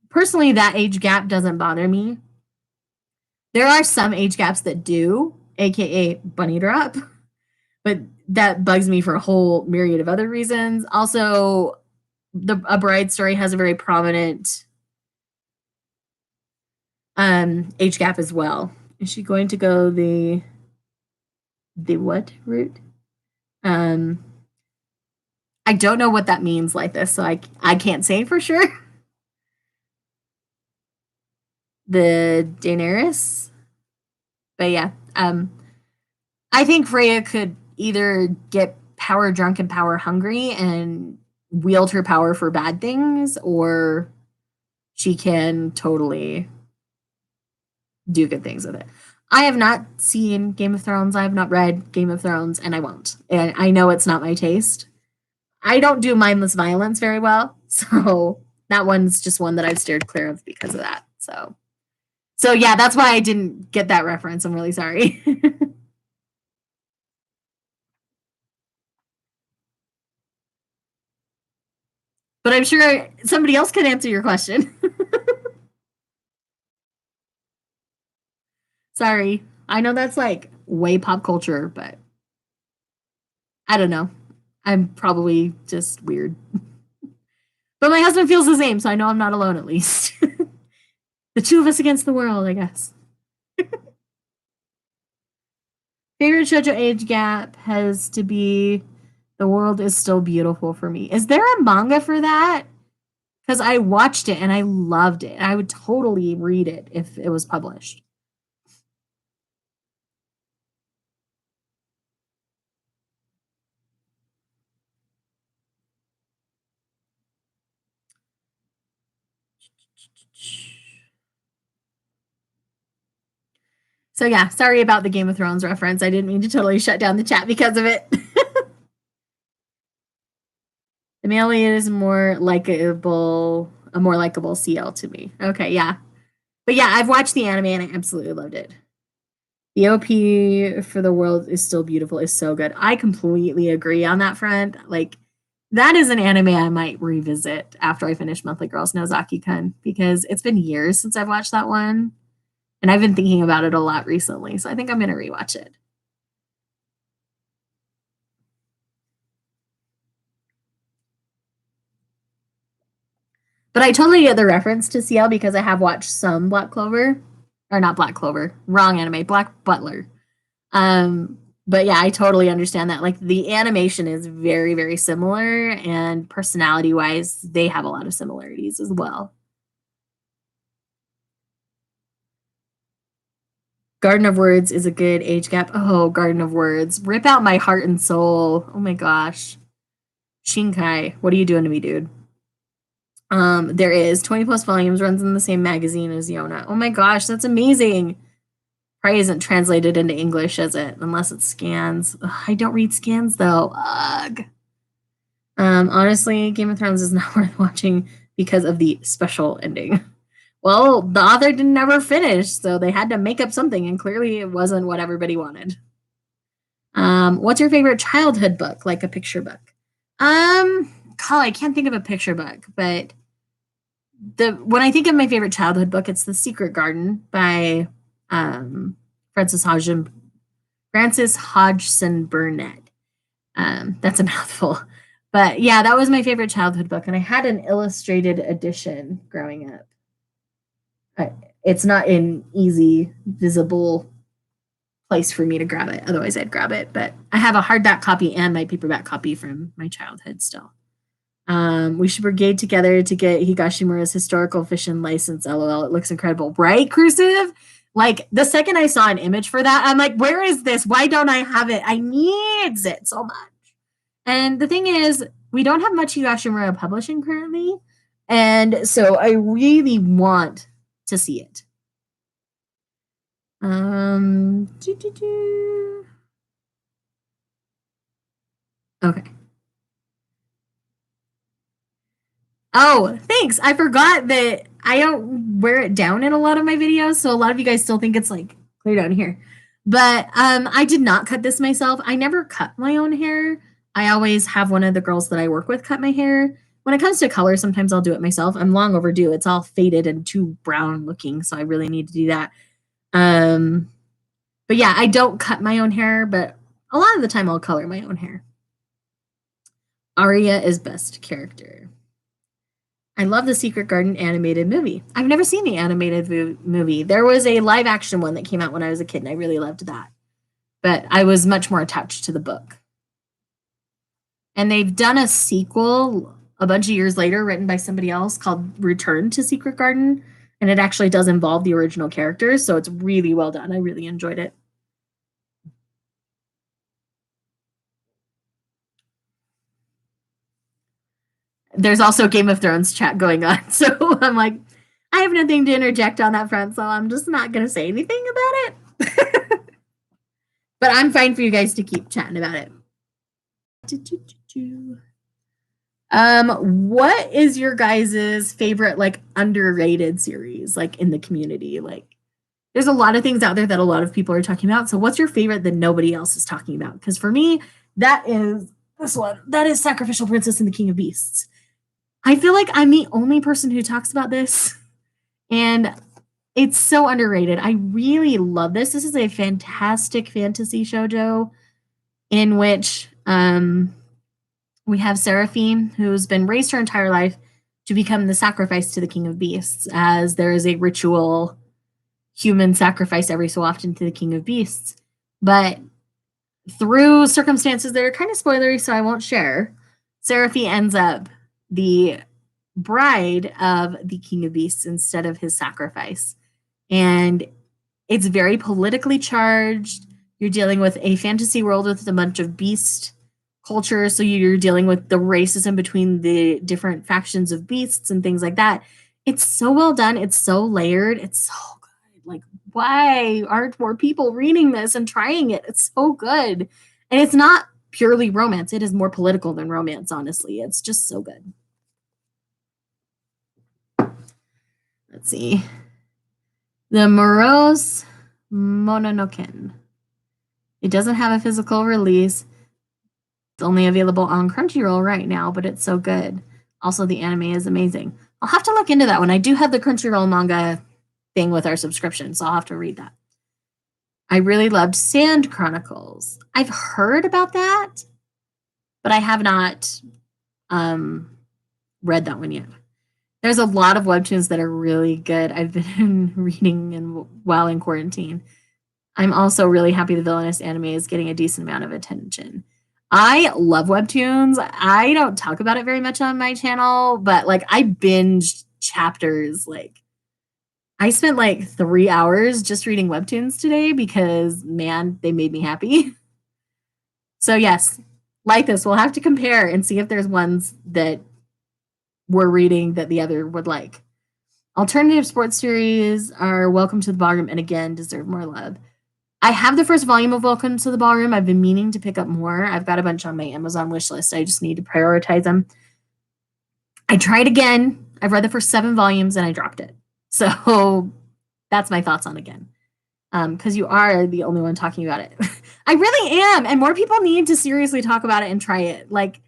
personally, that age gap doesn't bother me. There are some age gaps that do, aka bunny drop, but that bugs me for a whole myriad of other reasons. Also, A Bride Story has a very prominent age gap as well. Is she going to go the what route? I don't know what that means like this, so I can't say for sure. The Daenerys, but yeah, I think Freya could either get power drunk and power hungry and wield her power for bad things, or she can totally do good things with it. I have not seen Game of Thrones. I have not read Game of Thrones, and I won't. And I know it's not my taste. I don't do mindless violence very well, so that one's just one that I've steered clear of because of that. So yeah, that's why I didn't get that reference. I'm really sorry. But I'm sure somebody else can answer your question. Sorry. I know that's like way pop culture, but I don't know. I'm probably just weird. But my husband feels the same, so I know I'm not alone at least. The two of us against the world, I guess. Favorite shoujo age gap has to be The World is Still Beautiful for me. Is there a manga for that? Because I watched it and I loved it. I would totally read it if it was published. So yeah, sorry about the Game of Thrones reference. I didn't mean to totally shut down the chat because of it. Amelia is a more likable CL to me. Okay, yeah. But yeah, I've watched the anime and I absolutely loved it. The OP for The World is Still Beautiful is so good. I completely agree on that front. Like, that is an anime I might revisit after I finish Monthly Girls Nozaki-kun because it's been years since I've watched that one. And I've been thinking about it a lot recently. So I think I'm going to rewatch it. But I totally get the reference to CL because I have watched some Black Clover. Or not Black Clover. Wrong anime. Black Butler. But yeah, I totally understand that. Like the animation is very, very similar, and personality wise, they have a lot of similarities as well. Garden of Words is a good age gap. Oh, Garden of Words. Rip out my heart and soul. Oh my gosh. Shinkai, what are you doing to me, dude? There is 20 plus volumes, runs in the same magazine as Yona. Oh my gosh, that's amazing. Probably isn't translated into English, is it? Unless it scans. Ugh, I don't read scans though. Ugh. Honestly, Game of Thrones is not worth watching because of the special ending. Well, the author didn't ever finish, so they had to make up something, and clearly it wasn't what everybody wanted. What's your favorite childhood book, like a picture book? I can't think of a picture book, but when I think of my favorite childhood book, it's The Secret Garden by Frances Hodgson Burnett. That's a mouthful. But yeah, that was my favorite childhood book, and I had an illustrated edition growing up. It's not an easy, visible place for me to grab it. Otherwise, I'd grab it. But I have a hardback copy and my paperback copy from my childhood still. We should brigade together to get Higashimura's historical fiction license. LOL. It looks incredible, right? Cursive. Like the second I saw an image for that, I'm like, where is this? Why don't I have it? I needs it so much. And the thing is, we don't have much Higashimura publishing currently. And so I really want to see it. Okay. Oh, thanks. I forgot that I don't wear it down in a lot of my videos, so a lot of you guys still think it's like clear down here. But I did not cut this myself. I never cut my own hair. I always have one of the girls that I work with cut my hair. When it comes to color, sometimes I'll do it myself. I'm long overdue. It's all faded and too brown looking, so I really need to do that. But yeah, I don't cut my own hair, but a lot of the time I'll color my own hair. Arya is best character. I love the Secret Garden animated movie. I've never seen the animated movie. There was a live action one that came out when I was a kid, and I really loved that. But I was much more attached to the book. And they've done a sequel a bunch of years later, written by somebody else, called Return to Secret Garden. And it actually does involve the original characters, so it's really well done. I really enjoyed it. There's also Game of Thrones chat going on, so I'm like, I have nothing to interject on that front, so I'm just not going to say anything about it. But I'm fine for you guys to keep chatting about it. What is your guys' favorite like underrated series like in the community? Like there's a lot of things out there that a lot of people are talking about. So what's your favorite that nobody else is talking about? Because for me, that is this one. That is Sacrificial Princess and the King of Beasts. I feel like I'm the only person who talks about this. And it's so underrated. I really love this. This is a fantastic fantasy shoujo in which we have Seraphine, who's been raised her entire life to become the sacrifice to the King of Beasts, as there is a ritual human sacrifice every so often to the King of Beasts. But through circumstances that are kind of spoilery, so I won't share, Seraphine ends up the bride of the King of Beasts instead of his sacrifice. And it's very politically charged. You're dealing with a fantasy world with a bunch of beast culture, so you're dealing with the racism between the different factions of beasts and things like that. It's so well done. It's so layered. It's so good. Like, why aren't more people reading this and trying it? It's so good. And it's not purely romance. It is more political than romance, honestly. It's just so good. Let's see. The Morose Mononoken. It doesn't have a physical release. It's only available on Crunchyroll right now, but it's so good. Also, the anime is amazing. I'll have to look into that one. I do have the Crunchyroll manga thing with our subscription, so I'll have to read that. I really loved Sand Chronicles. I've heard about that, but I have not read that one yet. There's a lot of webtoons that are really good. I've been reading while in quarantine. I'm also really happy the Villainous anime is getting a decent amount of attention. I love webtoons. I don't talk about it very much on my channel, but like I binged chapters. Like I spent like 3 hours just reading webtoons today because man, they made me happy. So yes, like this, we'll have to compare and see if there's ones that we're reading that the other would like. Alternative sports series are Welcome to the Ballroom and again deserve more love. I have the first volume of Welcome to the Ballroom. I've been meaning to pick up more. I've got a bunch on my Amazon wish list. I just need to prioritize them. I tried again. I've read the first 7 volumes and I dropped it. So that's my thoughts on again. Because you are the only one talking about it. I really am. And more people need to seriously talk about it and try it. Like,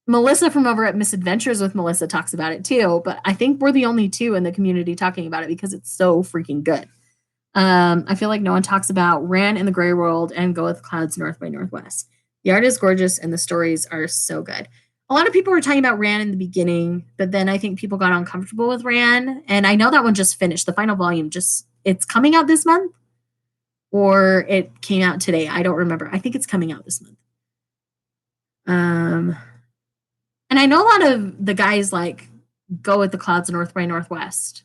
Melissa from over at Misadventures with Melissa talks about it too. But I think we're the only 2 in the community talking about it because it's so freaking good. I feel like no one talks about Ran in the Grey World and Go with Clouds North by Northwest. The art is gorgeous and the stories are so good. A lot of people were talking about Ran in the beginning, but then I think people got uncomfortable with Ran. And I know that one just finished. The final volume it's coming out this month or it came out today. I don't remember. I think it's coming out this month. Um, and I know a lot of the guys like go with the clouds North by Northwest.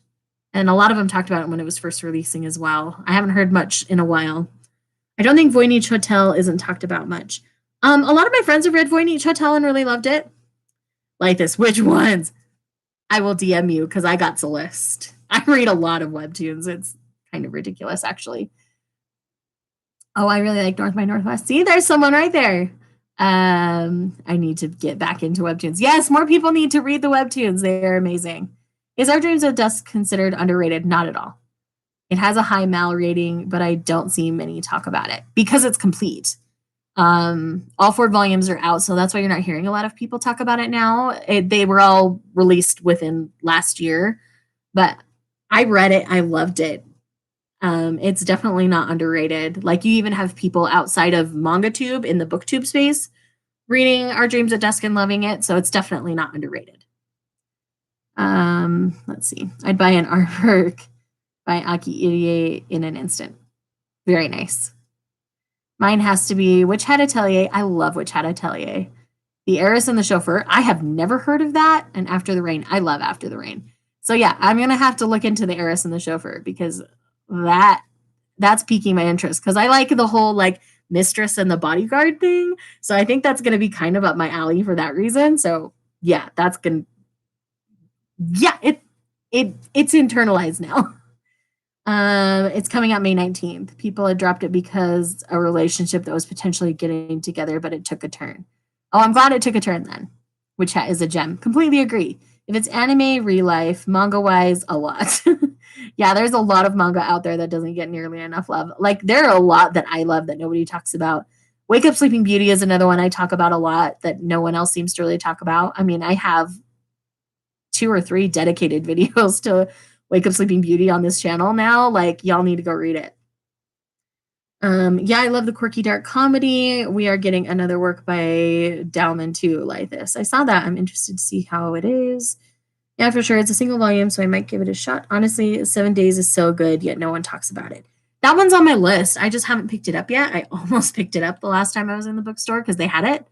And a lot of them talked about it when it was first releasing as well. I haven't heard much in a while. I don't think Voynich Hotel isn't talked about much. A lot of my friends have read Voynich Hotel and really loved it. Like this, which ones? I will DM you because I got the list. I read a lot of webtoons. It's kind of ridiculous, actually. Oh, I really like North by Northwest. See, there's someone right there. I need to get back into webtoons. Yes, more people need to read the webtoons. They're amazing. Is Our Dreams of Dusk considered underrated? Not at all. It has a high Mal rating, but I don't see many talk about it because it's complete. All 4 volumes are out, so that's why you're not hearing a lot of people talk about it now. They were all released within last year, but I read it. I loved it. It's definitely not underrated. Like you even have people outside of MangaTube in the BookTube space reading Our Dreams at Dusk and loving it, so it's definitely not underrated. Let's see. I'd buy an artwork by Aki Irie in an instant. Very nice. Mine has to be Witch Hat Atelier. I love Witch Hat Atelier. The Heiress and the Chauffeur. I have never heard of that. And After the Rain. I love After the Rain. So yeah, I'm gonna have to look into the Heiress and the Chauffeur because that's piquing my interest because I like the whole like mistress and the bodyguard thing. So I think that's gonna be kind of up my alley for that reason. So yeah, that's gonna it's internalized now. It's coming out May 19th. People had dropped it because a relationship that was potentially getting together, but it took a turn. Oh, I'm glad it took a turn then, which is a gem. Completely agree. If it's anime, real life, manga wise, a lot. Yeah, there's a lot of manga out there that doesn't get nearly enough love. Like there are a lot that I love that nobody talks about. Wake Up Sleeping Beauty is another one I talk about a lot that no one else seems to really talk about. I mean, I have 2 or 3 dedicated videos to Wake Up Sleeping Beauty on this channel now. Like, y'all need to go read it. Yeah, I love the quirky dark comedy. We are getting another work by Dowman too, like this. I saw that. I'm interested to see how it is. Yeah, for sure. It's a single volume, so I might give it a shot. Honestly, 7 Days is so good, yet no one talks about it. That one's on my list. I just haven't picked it up yet. I almost picked it up the last time I was in the bookstore because they had it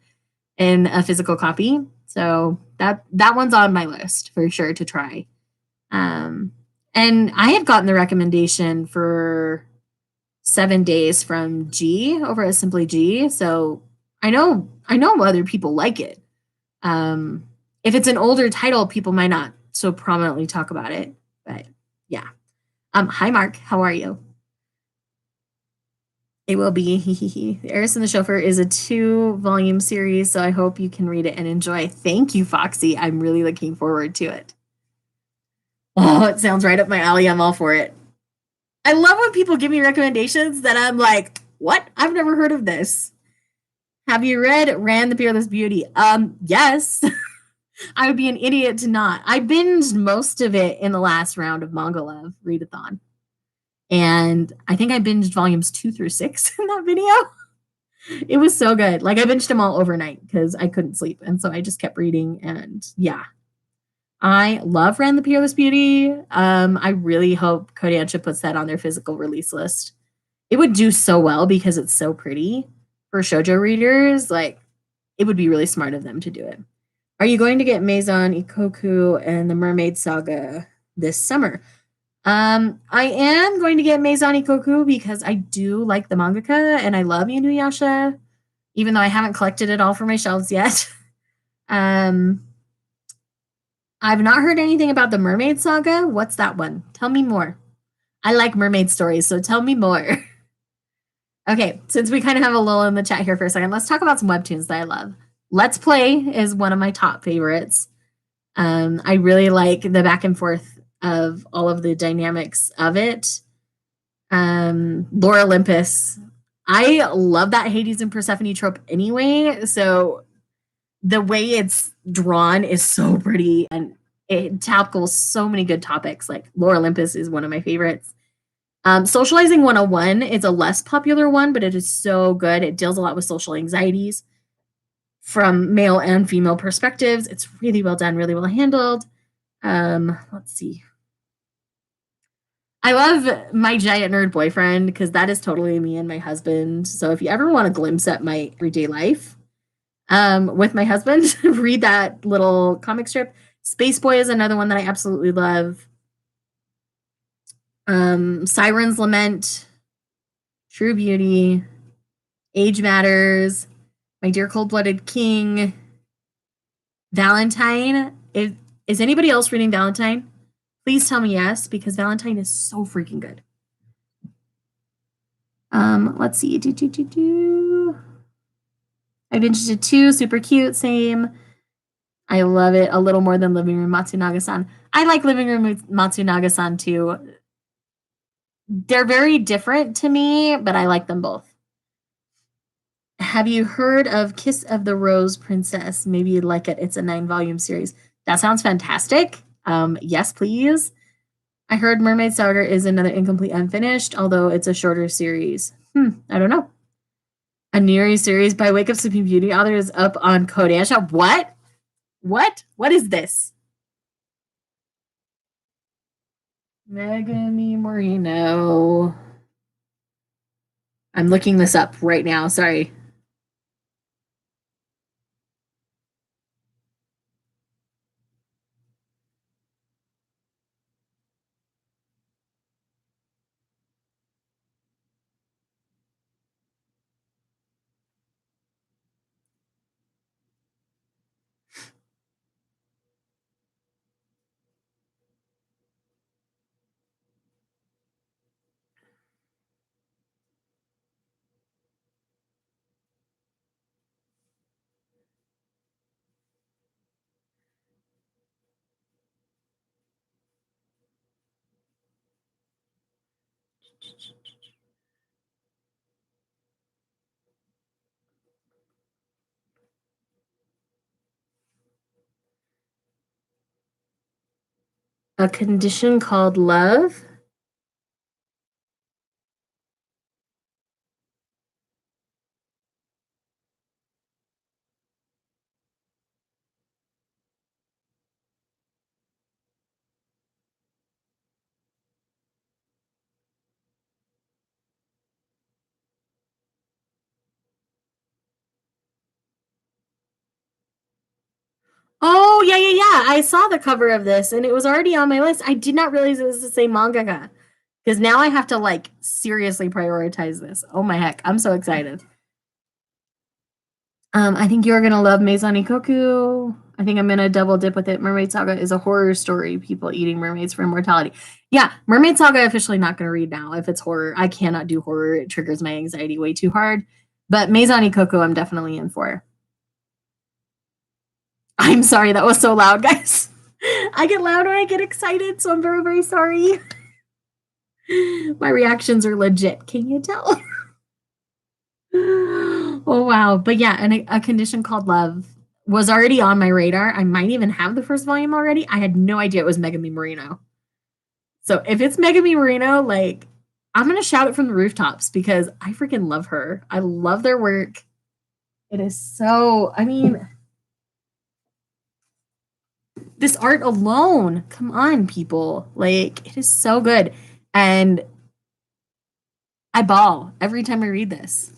in a physical copy. So that one's on my list for sure to try. And I had gotten the recommendation for 7 Days from G over at Simply G. So I know other people like it. If it's an older title, people might not so prominently talk about it. But yeah. Hi Mark, how are you? It will be. The Heiress and the Chauffeur is a 2-volume series, so I hope you can read it and enjoy. Thank you, Foxy. I'm really looking forward to it. Oh, it sounds right up my alley. I'm all for it. I love when people give me recommendations that I'm like, what? I've never heard of this. Have you read Ran the Fearless Beauty? Yes. I would be an idiot to not. I binged most of it in the last round of Manga Love Readathon. And I think I binged volumes 2 through 6 in that video. It was so good. Like I binged them all overnight because I couldn't sleep. And so I just kept reading and yeah. I love Ran the Fearless Beauty. I really hope Kodansha puts that on their physical release list. It would do so well because it's so pretty for shoujo readers. Like, it would be really smart of them to do it. Are you going to get Maison Ikoku and the Mermaid Saga this summer? I am going to get Maison Ikoku because I do like the mangaka and I love Inuyasha, even though I haven't collected it all for my shelves yet. I've not heard anything about the Mermaid Saga. What's that one? Tell me more. I like mermaid stories, so tell me more. Okay, since we kind of have a lull in the chat here for a second, let's talk about some webtoons that I love. Let's Play is one of my top favorites. I really like the back and forth of all of the dynamics of it. Lore Olympus. I love that Hades and Persephone trope anyway, so the way it's drawn is so pretty and it tackles so many good topics. Like Lore Olympus is one of my favorites. Socializing 101 is a less popular one, but it is so good. It deals a lot with social anxieties from male and female perspectives. It's really well done, really well handled. Let's see. I love My Giant Nerd Boyfriend because that is totally me and my husband. So if you ever want a glimpse at my everyday life, with my husband. Read that little comic strip. Space Boy is another one that I absolutely love. Siren's Lament, True Beauty, Age Matters, My Dear Cold Blooded King, Valentine. Is anybody else reading Valentine? Please tell me yes, because Valentine is so freaking good. Let's see. I've been to two, super cute, same. I love it a little more than Living Room Matsunaga-san. I like Living Room Matsunaga-san too. They're very different to me, but I like them both. Have you heard of Kiss of the Rose Princess? Maybe you'd like it. It's a 9-volume series. That sounds fantastic. Yes, please. I heard Mermaid Saga is another incomplete unfinished, although it's a shorter series. I don't know. A Neri series by Wake Up Sleeping Beauty author is up on Kodansha. What? What is this? Megami Moreno. I'm looking this up right now. Sorry. A Condition Called Love. Oh, yeah, yeah, yeah. I saw the cover of this and it was already on my list. I did not realize it was the same mangaka. Because now I have to like seriously prioritize this. Oh my heck. I'm so excited. I think you're gonna love Maison Ikoku. I think I'm gonna double dip with it. Mermaid Saga is a horror story, people eating mermaids for immortality. Yeah, Mermaid Saga officially not gonna read now if it's horror. I cannot do horror. It triggers my anxiety way too hard. But Maison Ikoku I'm definitely in for. I'm sorry, that was so loud, guys. I get loud when I get excited, so I'm very, very sorry. My reactions are legit. Can you tell? Oh, wow. But yeah, and A Condition Called Love was already on my radar. I might even have the first volume already. I had no idea it was Megami Moreno. So if it's Megami Moreno, like, I'm going to shout it from the rooftops because I freaking love her. I love their work. It is so, I mean, this art alone, come on, people. Like, it is so good. And I bawl every time I read this.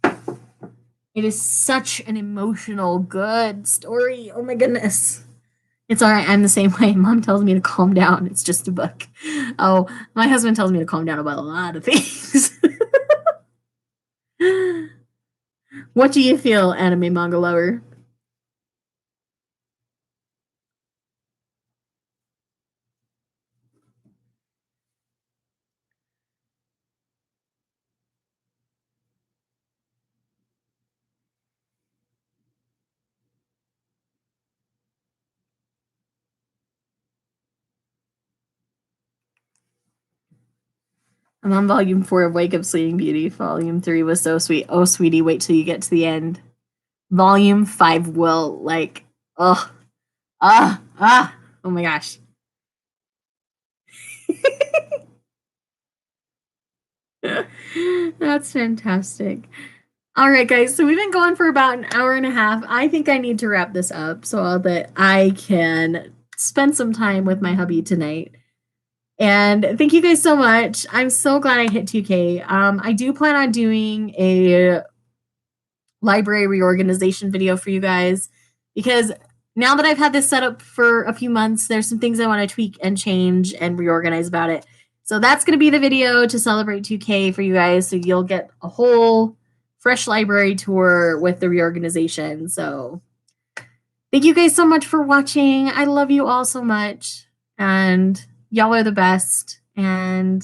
It is such an emotional, good story. Oh my goodness. It's all right. I'm the same way. Mom tells me to calm down. It's just a book. Oh, my husband tells me to calm down about a lot of things. What do you feel, anime manga lover? I'm on volume 4 of Wake Up Sleeping Beauty. Volume 3 was so sweet. Oh, sweetie, wait till you get to the end. Volume 5 will, like, oh, oh my gosh. That's fantastic. All right, guys. So we've been going for about an hour and a half. I think I need to wrap this up so that I can spend some time with my hubby tonight. And thank you guys so much. I'm so glad I hit 2K. I do plan on doing a library reorganization video for you guys, because now that I've had this set up for a few months, there's some things I want to tweak and change and reorganize about it. So that's going to be the video to celebrate 2K for you guys. So you'll get a whole fresh library tour with the reorganization. So thank you guys so much for watching. I love you all so much. And y'all are the best. And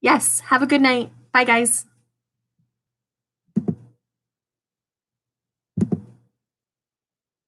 yes, have a good night. Bye, guys.